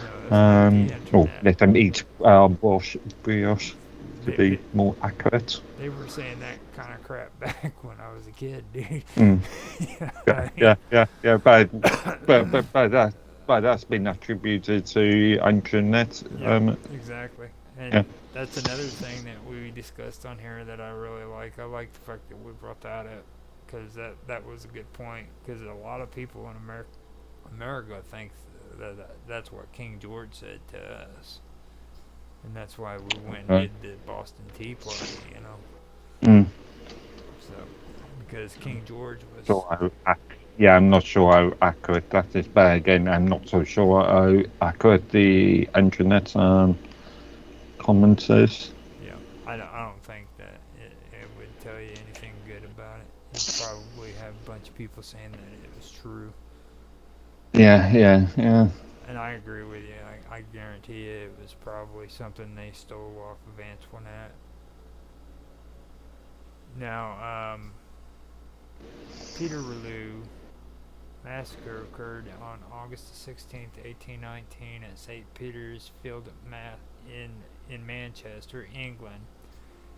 Speaker 1: no, that's not the
Speaker 2: Or
Speaker 1: internet.
Speaker 2: let them eat brioche, to
Speaker 1: They,
Speaker 2: be
Speaker 1: they
Speaker 2: more accurate.
Speaker 1: they were saying that kind of crap back when I was a kid, dude.
Speaker 2: Mm.
Speaker 1: Yeah,
Speaker 2: Yeah,
Speaker 1: I mean,
Speaker 2: but that's been attributed to internet.
Speaker 1: yep, exactly.
Speaker 2: Yeah.
Speaker 1: And that's another thing that we discussed on here that I really like. I like the fact that we brought that up because that was a good point. Because a lot of people in America think that's what King George said to us, and that's why we went and did the Boston Tea Party.
Speaker 2: Mm.
Speaker 1: So because King George was
Speaker 2: So yeah, I'm not sure how accurate that is, but again, I'm not so sure how accurate the internet comment is.
Speaker 1: yeah. I don't think that it would tell you anything good about it. You'd probably have a bunch of people saying that it was true.
Speaker 2: Yeah.
Speaker 1: And I agree with you. I guarantee you it was probably something they stole off of Antoinette. Now, Peterloo massacre occurred on August 16th, 1819 at St. Peter's Field in Manchester, England.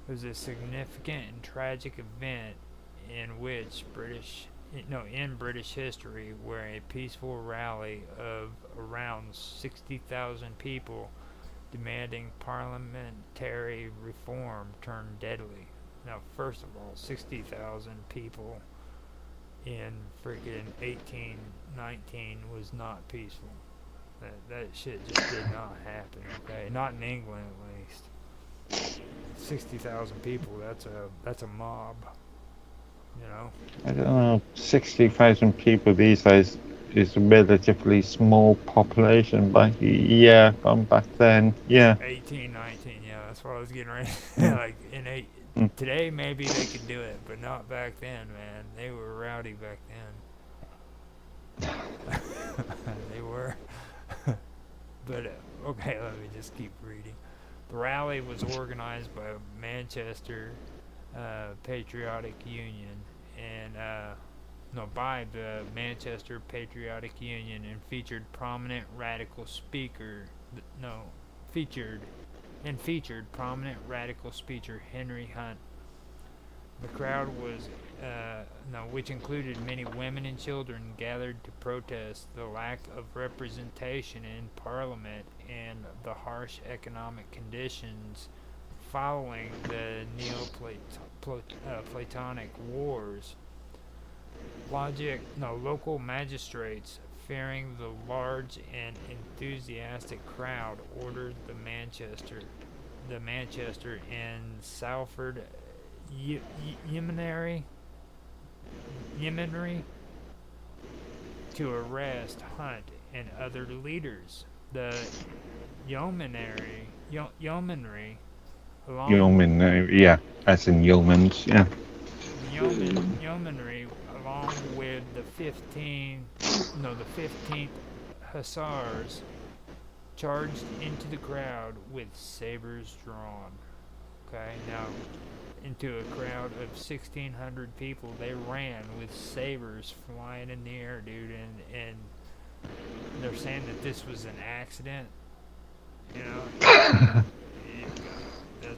Speaker 1: It was a significant and tragic event in which in British history, where a peaceful rally of around 60,000 people demanding parliamentary reform turned deadly. Now, first of all, 60,000 people in freaking 1819 was not peaceful. That shit just did not happen. Okay, not in England at least. 60,000 people. That's a mob. You know.
Speaker 2: I don't know. 60,000 people these days is a relatively small population, but back then, yeah.
Speaker 1: 1819. Yeah, that's what I was getting ready.
Speaker 2: Mm,
Speaker 1: Like
Speaker 2: mm.
Speaker 1: today maybe they could do it, but not back then, man. They were rowdy back then. They were. But okay, let me just keep reading. The rally was organized by Manchester Patriotic Union and by the Manchester Patriotic Union and featured prominent radical speaker. No, featured prominent radical speaker Henry Hunt. The crowd which included many women and children, gathered to protest the lack of representation in Parliament and the harsh economic conditions following the Neoplatonic Wars. Local magistrates, fearing the large and enthusiastic crowd, ordered the Manchester and Salford Yeomanry to arrest Hunt and other leaders. The yeomanry along
Speaker 2: Yeah, as in yeomans, yeah.
Speaker 1: yeomanry along with the 15th Hussars charged into the crowd with sabers drawn. Okay, now into a crowd of 1,600 people, they ran with sabers flying in the air, dude, and they're saying that this was an accident. You know, that,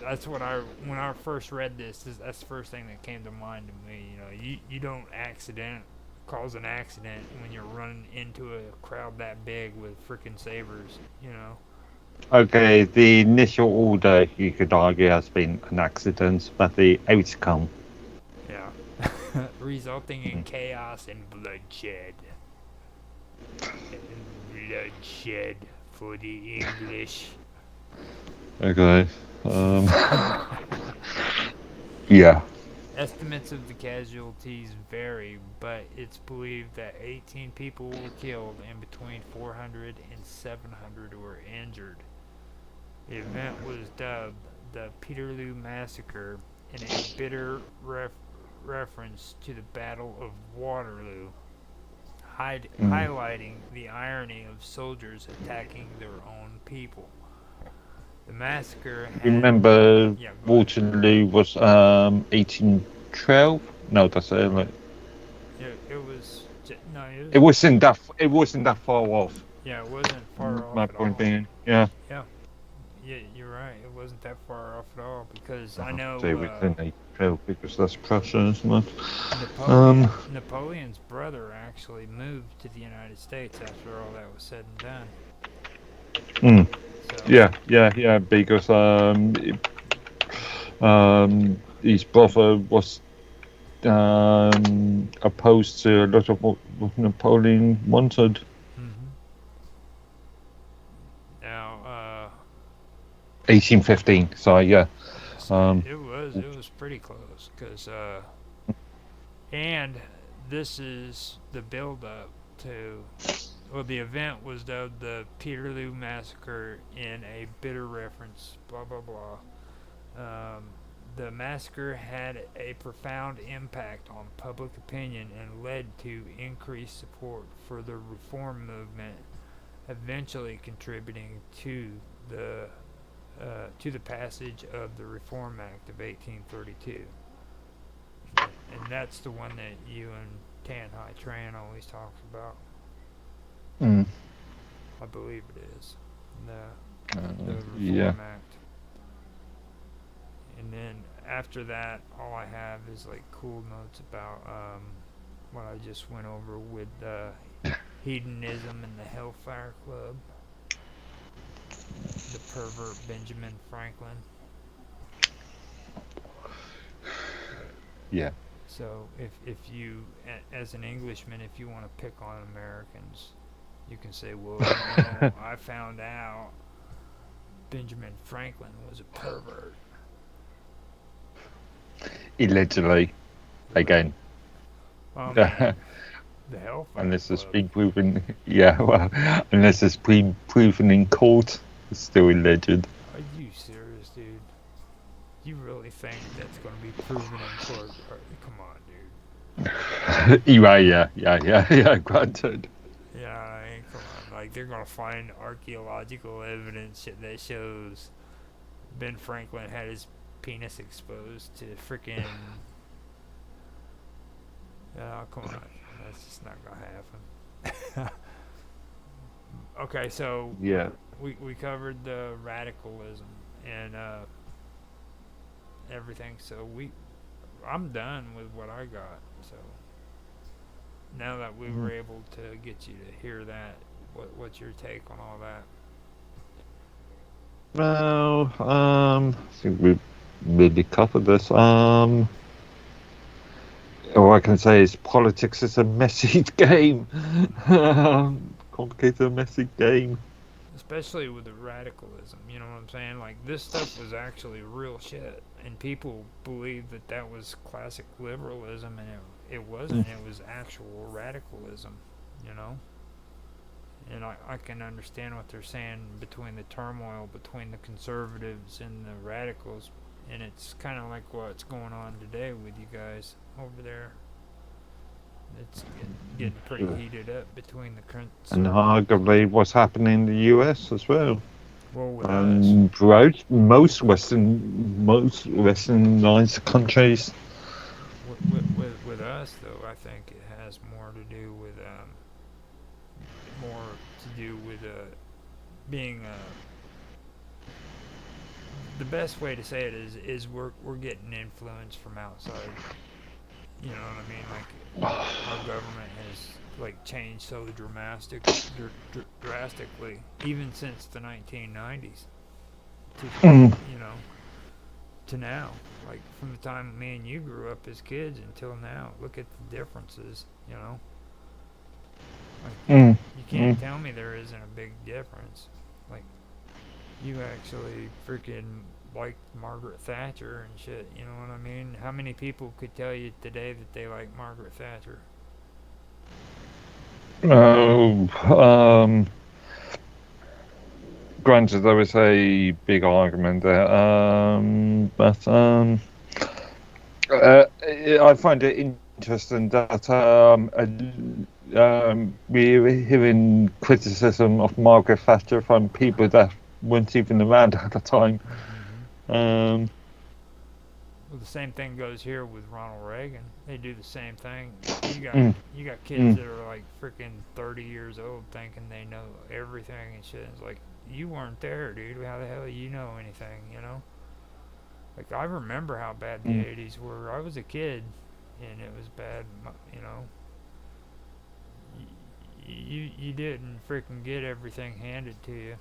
Speaker 1: that's what when I first read that's the first thing that came to mind to me. You know, you don't cause an accident when you're running into a crowd that big with freaking sabers. You know.
Speaker 2: Okay, the initial order, you could argue, has been an accident, but the outcome.
Speaker 1: Yeah. Resulting in chaos and bloodshed. And bloodshed for the English.
Speaker 2: Okay. Yeah.
Speaker 1: Estimates of the casualties vary, but it's believed that 18 people were killed and between 400 and 700 were injured. The event was dubbed the Peterloo Massacre in a bitter reference to the Battle of Waterloo, highlighting the irony of soldiers attacking their own people. The massacre had...
Speaker 2: Remember,
Speaker 1: Yeah, go ahead.
Speaker 2: Waterloo was 1812? No, that's early.
Speaker 1: It was... No,
Speaker 2: It wasn't that far off.
Speaker 1: Yeah, it wasn't far
Speaker 2: My
Speaker 1: off at
Speaker 2: point
Speaker 1: all.
Speaker 2: being, yeah.
Speaker 1: Yeah, yeah, you're right. It wasn't that far off at all because I know
Speaker 2: Say within 1812 because that's Prussia, isn't it?
Speaker 1: Napoleon's brother actually moved to the United States after all that was said and done. So,
Speaker 2: Yeah, because his brother was opposed to a lot of what Napoleon wanted.
Speaker 1: Now,
Speaker 2: 1815. So yeah.
Speaker 1: it was pretty close because and this is the build up to... Well, the event was dubbed the Peterloo Massacre in a bitter reference, blah blah blah. The massacre had a profound impact on public opinion and led to increased support for the reform movement, eventually contributing to the passage of the Reform Act of 1832. And that's the one that you and Tan Hai Tran always talks about. I believe it is. The Reform Act. And then after that, all I have is like cool notes about what I just went over with hedonism and the Hellfire Club. The pervert Benjamin Franklin.
Speaker 2: Yeah.
Speaker 1: So if you, as an Englishman, if you want to pick on Americans, you can say, well, I found out Benjamin Franklin was a pervert.
Speaker 2: Allegedly, again.
Speaker 1: The Hellfire
Speaker 2: Unless it's
Speaker 1: Club.
Speaker 2: been proven, unless it's been proven in court, it's still alleged.
Speaker 1: Are you serious, dude? You really think that's going to be proven in court? Come on, dude.
Speaker 2: Yeah, granted.
Speaker 1: Yeah, I mean, come on. Like, they're going to find archaeological evidence that shows Ben Franklin had his penis exposed to freaking... come on. That's just not going to happen. Okay, so...
Speaker 2: Yeah.
Speaker 1: We covered the radicalism and everything, so I'm done with what I got. So now that we were able to get you to hear that, what's your take on all that?
Speaker 2: Well, I think we've really covered this. All I can say is politics is a messy game. Complicated, messy game.
Speaker 1: Especially with the radicalism, you know what I'm saying? Like, this stuff was actually real shit, and people believed that was classic liberalism, and it wasn't. It was actual radicalism, you know? And I can understand what they're saying between the turmoil between the conservatives and the radicals, and it's kind of like what's going on today with you guys over there. It's getting pretty heated up between the conservatives.
Speaker 2: And arguably what's happening in the US as well.
Speaker 1: Well, with us.
Speaker 2: Throughout most westernized countries.
Speaker 1: With us, though, I think it has more to do with being the best way to say it is we're getting influence from outside. You know what I mean? Like, our government has like changed so drastically, even since the 1990s. To now, like from the time me and you grew up as kids until now. Look at the differences. You know, like you can't tell me there isn't a big difference. Like, you actually freaking liked Margaret Thatcher and shit, you know what I mean? How many people could tell you today that they like Margaret Thatcher?
Speaker 2: Granted, there was a big argument there, but I find it interesting that we're hearing criticism of Margaret Thatcher from people that weren't even around at the time.
Speaker 1: Well, the same thing goes here with Ronald Reagan. They do the same thing. You got kids that are like freaking 30 years old thinking they know everything and shit. It's like, you weren't there, dude. How the hell do you know anything, you know? Like, I remember how bad the 80s were. I was a kid, and it was bad, you know? You didn't freaking get everything handed to you.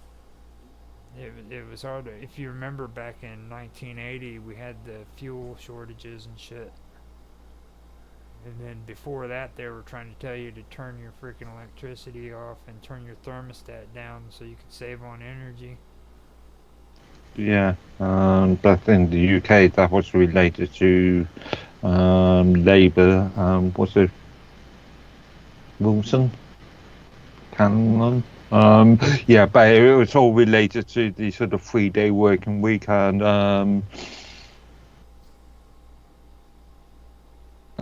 Speaker 1: It was hard to, if you remember back in 1980, we had the fuel shortages and shit. And then before that, they were trying to tell you to turn your freaking electricity off and turn your thermostat down so you could save on energy.
Speaker 2: Yeah, but in the UK, that was related to Labour. Was it Wilson? Cameron? Yeah, but it was all related to the sort of 3-day working week, and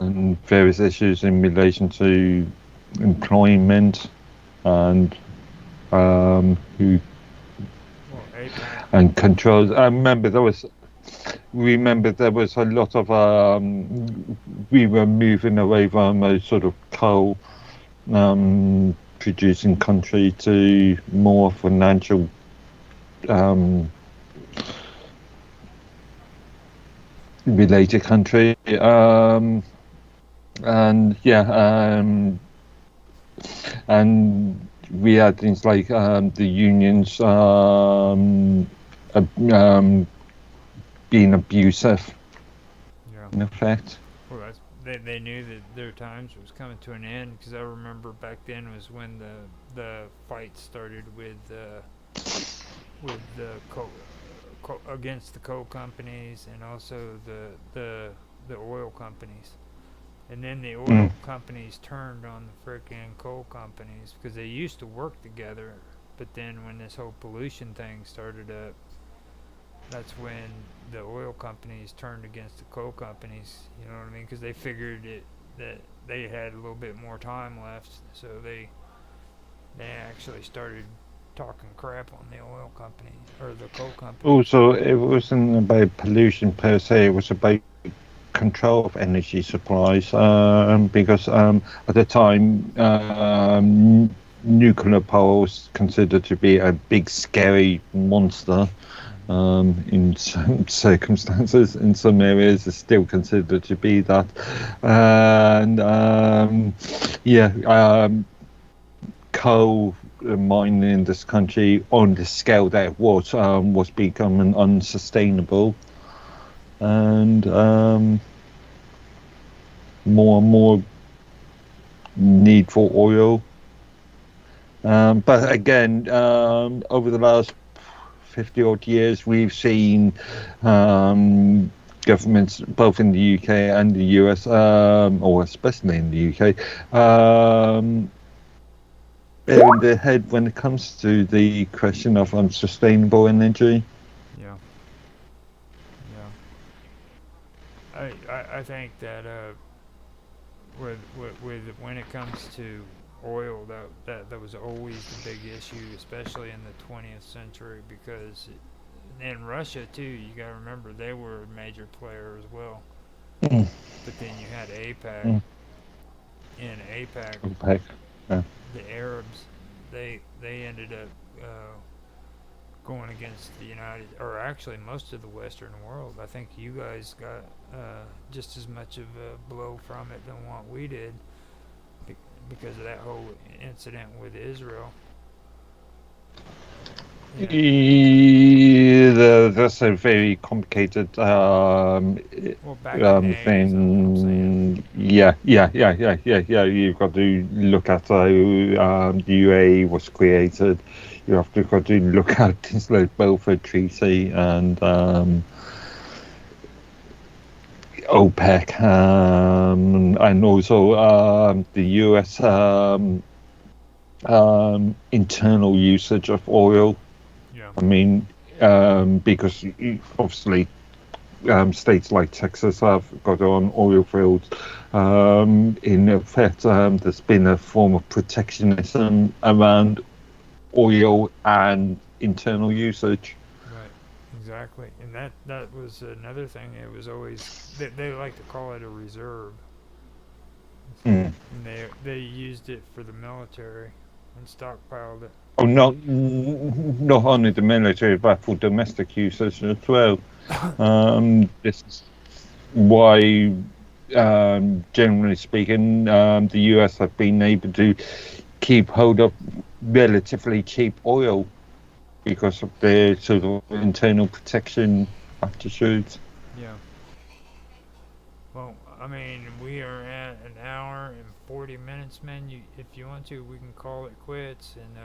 Speaker 2: and various issues in relation to employment and who
Speaker 1: Well, APAC.
Speaker 2: and controls. I remember there was a lot of we were moving away from a sort of coal producing country to more financial related country, and and we had things like the unions being abusive
Speaker 1: Yeah.
Speaker 2: in effect.
Speaker 1: Well, they knew that their times was coming to an end, because I remember back then was when the fight started with the against the coal companies, and also the oil companies. And then the oil companies turned on the frickin' coal companies, because they used to work together. But then when this whole pollution thing started up, that's when the oil companies turned against the coal companies. You know what I mean? Because they figured that they had a little bit more time left, so they actually started talking crap on the oil company or the coal company.
Speaker 2: Also, it wasn't about pollution per se, it was about control of energy supplies, because at the time nuclear power was considered to be a big scary monster. In some circumstances, in some areas, it's still considered to be that, and coal mining in this country on the scale that it was becoming unsustainable, and more and more need for oil. But again, over the last 50 odd years, we've seen governments both in the UK and the US, or especially in the UK, bearing their head when it comes to the question of unsustainable energy.
Speaker 1: Yeah. I think that with when it comes to oil, that was always the big issue, especially in the 20th century, because in Russia too, you got to remember they were a major player as well.
Speaker 2: Mm.
Speaker 1: But then you had APAC. In APAC,
Speaker 2: Okay. Yeah.
Speaker 1: the Arabs, they ended up going against the United, or actually most of the Western world. I think you guys got just as much of a blow from it than what we did, because of that whole incident with Israel.
Speaker 2: Yeah, that's a very complicated
Speaker 1: Well, back in the 80s, I'm saying.
Speaker 2: thing. Yeah. You've got to look at how the UAE was created. You have to got to look at things like Belfast Treaty and OPEC, and also the US internal usage of oil.
Speaker 1: Yeah.
Speaker 2: I mean, because obviously states like Texas have got on oil fields. In effect, there's been a form of protectionism around oil and internal usage.
Speaker 1: Right. Exactly. And that was another thing. It was always they like to call it a reserve.
Speaker 2: Mm.
Speaker 1: And they used it for the military and stockpiled it.
Speaker 2: Oh, not only the military, but for domestic usage as well. This is why, generally speaking, the US have been able to keep hold of relatively cheap oil because of their sort of internal protection attitudes.
Speaker 1: Yeah. Well, I mean, we are at an hour and 40 minutes, man. If you want to, we can call it quits. And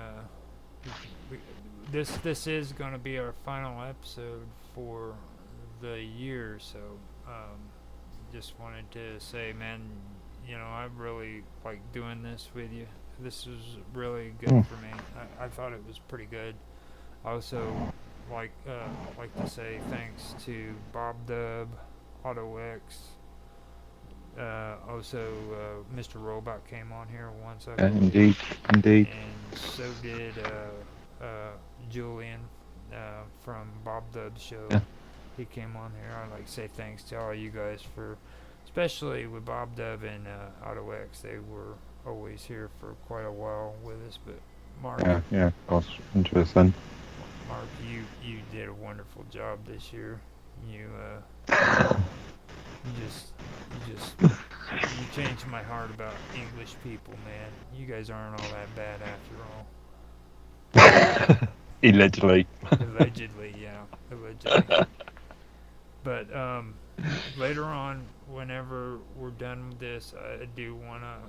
Speaker 1: this is going to be our final episode for the year. So, just wanted to say, man, I really like doing this with you. This was really good for me. I thought it was pretty good. I also like to say thanks to Bob Dub, AutoX, Also, Mr. Robot came on here once, I
Speaker 2: Yeah,
Speaker 1: believe,
Speaker 2: indeed.
Speaker 1: and so did Julian from Bob Dub's show.
Speaker 2: Yeah.
Speaker 1: He came on here. I'd like to say thanks to all you guys for, especially with Bob Dub and Auto X. They were always here for quite a while with us. But Mark,
Speaker 2: Yeah, of course. Interesting.
Speaker 1: Mark, you did a wonderful job this year. You you changed my heart about English people, man. You guys aren't all that bad after all.
Speaker 2: Allegedly.
Speaker 1: Allegedly, yeah, allegedly. But later on, whenever we're done with this, I do want to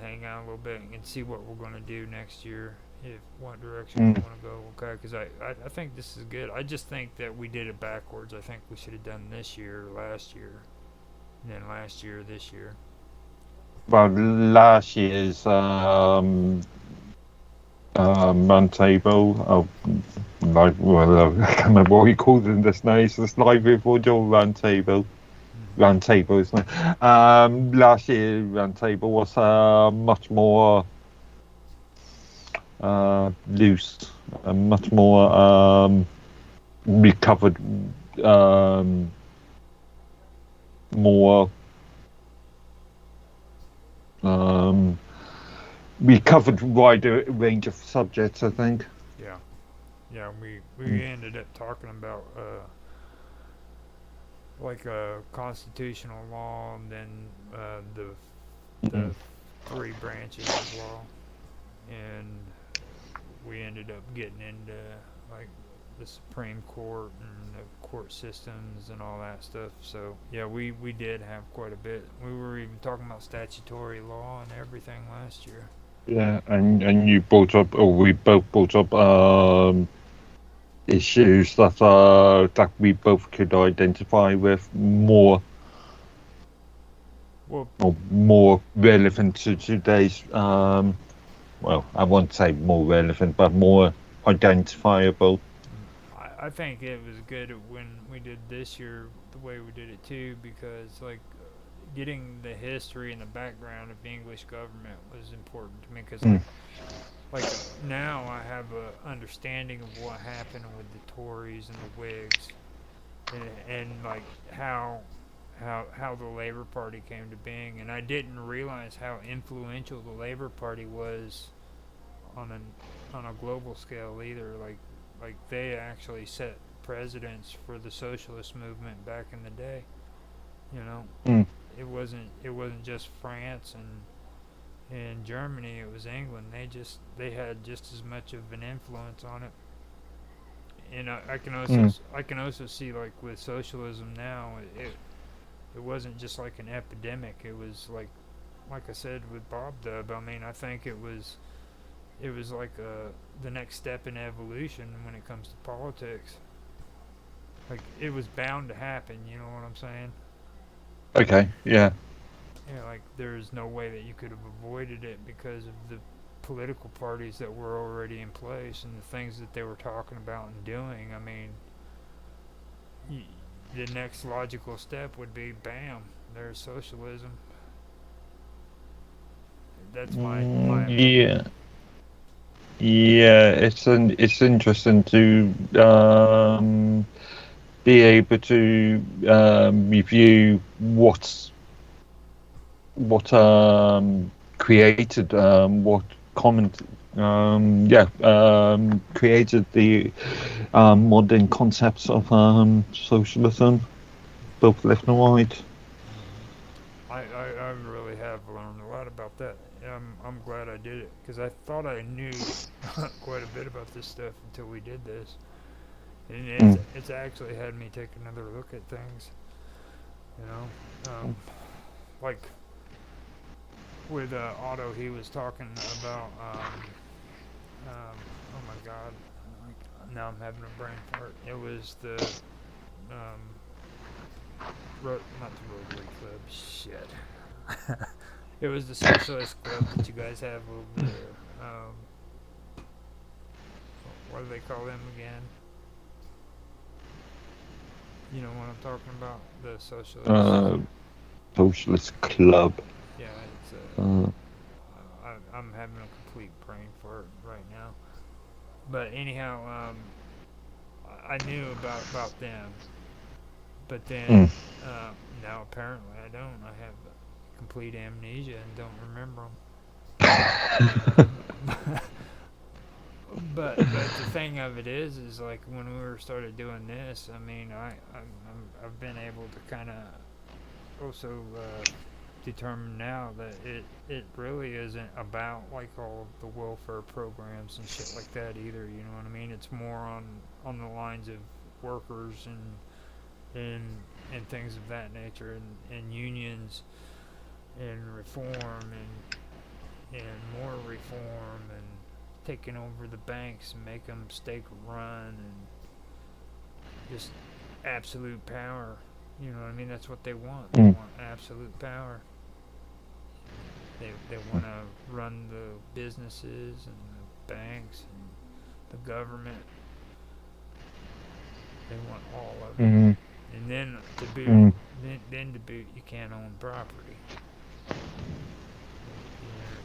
Speaker 1: hang out a little bit and see what we're going to do next year, if what direction we want to go. Okay, because I think this is good. I just think that we did it backwards. I think we should have done this year, last year, and then last year, this year.
Speaker 2: Well, last year's roundtable, like, well, I can't remember what he called it in this now. It's this live virtual roundtable. Roundtable, isn't it? Last year roundtable was much more loose, much more we covered more. We covered a wider range of subjects, I think.
Speaker 1: Yeah, yeah. We ended up talking about like constitutional law, and then the three branches of law, and we ended up getting into like the Supreme Court and the court systems and all that stuff. So yeah, we did have quite a bit. We were even talking about statutory law and everything last year.
Speaker 2: Yeah, and you brought up, or we both brought up issues that we both could identify with more,
Speaker 1: Well,
Speaker 2: or more relevant to today's. Well, I won't say more relevant, but more identifiable.
Speaker 1: I think it was good when we did this year the way we did it too, because like getting the history and the background of the English government was important to me, because like now I have a understanding of what happened with the Tories and the Whigs, and like how the Labor Party came to being, and I didn't realize how influential the Labor Party was on a global scale either. Like they actually set precedents for the socialist movement back in the day. You know, it wasn't just France and Germany. It was England. They had just as much of an influence on it. And I can also see like with socialism now, it wasn't just like an epidemic. It was like I said with Bob Dub. I mean, I think it was like the next step in evolution when it comes to politics. Like it was bound to happen. You know what I'm saying?
Speaker 2: Okay, yeah.
Speaker 1: Yeah, like there's no way that you could have avoided it because of the political parties that were already in place and the things that they were talking about and doing. I mean, the next logical step would be bam, there's socialism. That's my opinion.
Speaker 2: Yeah, it's interesting to be able to review what created what comment created the modern concepts of socialism, both left and right.
Speaker 1: I really have learned a lot about that. I'm glad I did it because I thought I knew quite a bit about this stuff until we did this, and it's actually had me take another look at things. You know, like with Otto, he was talking about oh my God, now I'm having a brain fart. It was the um, not the Rotary Club. Shit. It was the Socialist Club that you guys have over there. What do they call them again? You know what I'm talking about? The Socialists.
Speaker 2: Socialist Club.
Speaker 1: Yeah, it's
Speaker 2: Uh,
Speaker 1: I'm having a complete brain fart right now. But anyhow, I knew about them, but then
Speaker 2: mm.
Speaker 1: now apparently I don't. I have complete amnesia and don't remember them. But the thing of it is like when we were started doing this, I mean, I've been able to kind of also determine now that it really isn't about like all of the welfare programs and shit like that either. You know what I mean? It's more on the lines of workers and and things of that nature and unions and reform and more reform and taking over the banks and make them stake run and just absolute power. You know what I mean? That's what they want. They
Speaker 2: Mm.
Speaker 1: want absolute power. They want to run the businesses and the banks and the government. They want all of it.
Speaker 2: Mm.
Speaker 1: And then to boot,
Speaker 2: Mm.
Speaker 1: then to boot, you can't own property. You're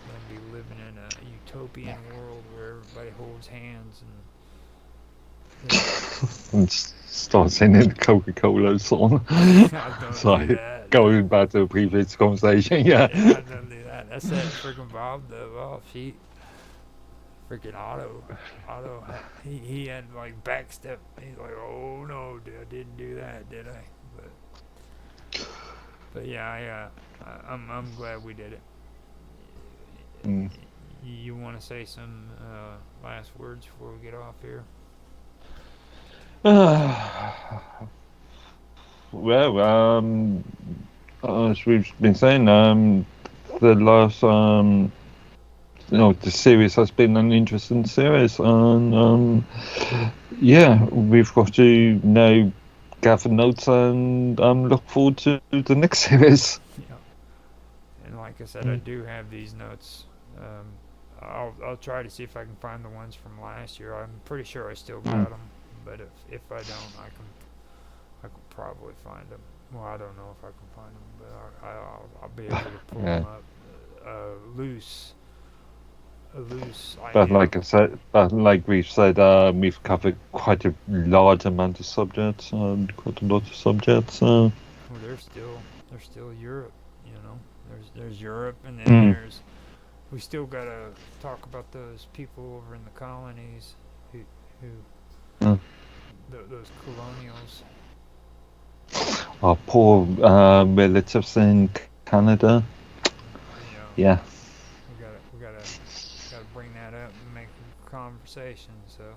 Speaker 1: going to be living in a utopian world where everybody holds hands
Speaker 2: And start singing the Coca-Cola song.
Speaker 1: I don't do
Speaker 2: So
Speaker 1: that.
Speaker 2: going back to the previous conversation, yeah.
Speaker 1: Yeah, I don't do that. That's that freaking Bob though. Oh, she freaking Otto. He had like backstep. He's like, oh no, dude, I didn't do that, did I? But yeah, I'm glad we did it.
Speaker 2: Mm.
Speaker 1: You want to say some last words before we get off here?
Speaker 2: Well, as we've been saying, the last, the series has been an interesting series, and yeah, we've got to now gather notes and look forward to the next series.
Speaker 1: Yeah. And like I said, I do have these notes. I'll try to see if I can find the ones from last year. I'm pretty sure I still got them, but if I don't, I can probably find them. Well, I don't know if I can find them, but I'll be able to pull
Speaker 2: Yeah.
Speaker 1: them up. Loose, a loose
Speaker 2: But
Speaker 1: idea.
Speaker 2: like we've said, we've covered quite a large amount of subjects, quite a lot of subjects.
Speaker 1: Well, there's still Europe. You know, there's Europe, and then
Speaker 2: Mm.
Speaker 1: there's we still gotta talk about those people over in the colonies who
Speaker 2: Mm.
Speaker 1: those colonials.
Speaker 2: Our poor relatives in Canada.
Speaker 1: You know,
Speaker 2: Yeah.
Speaker 1: we gotta bring that up and make a conversation. So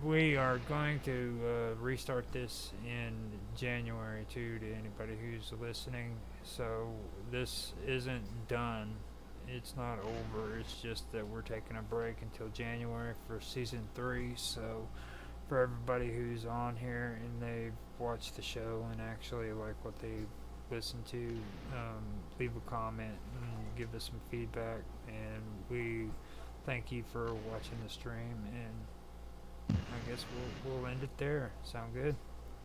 Speaker 1: we are going to restart this in January too. To anybody who's listening, so this isn't done. It's not over. It's just that we're taking a break until January for season 3. So for everybody who's on here and they've watched the show and actually like what they listen to, leave a comment and give us some feedback. And we thank you for watching the stream. And I guess we'll end it there. Sound good?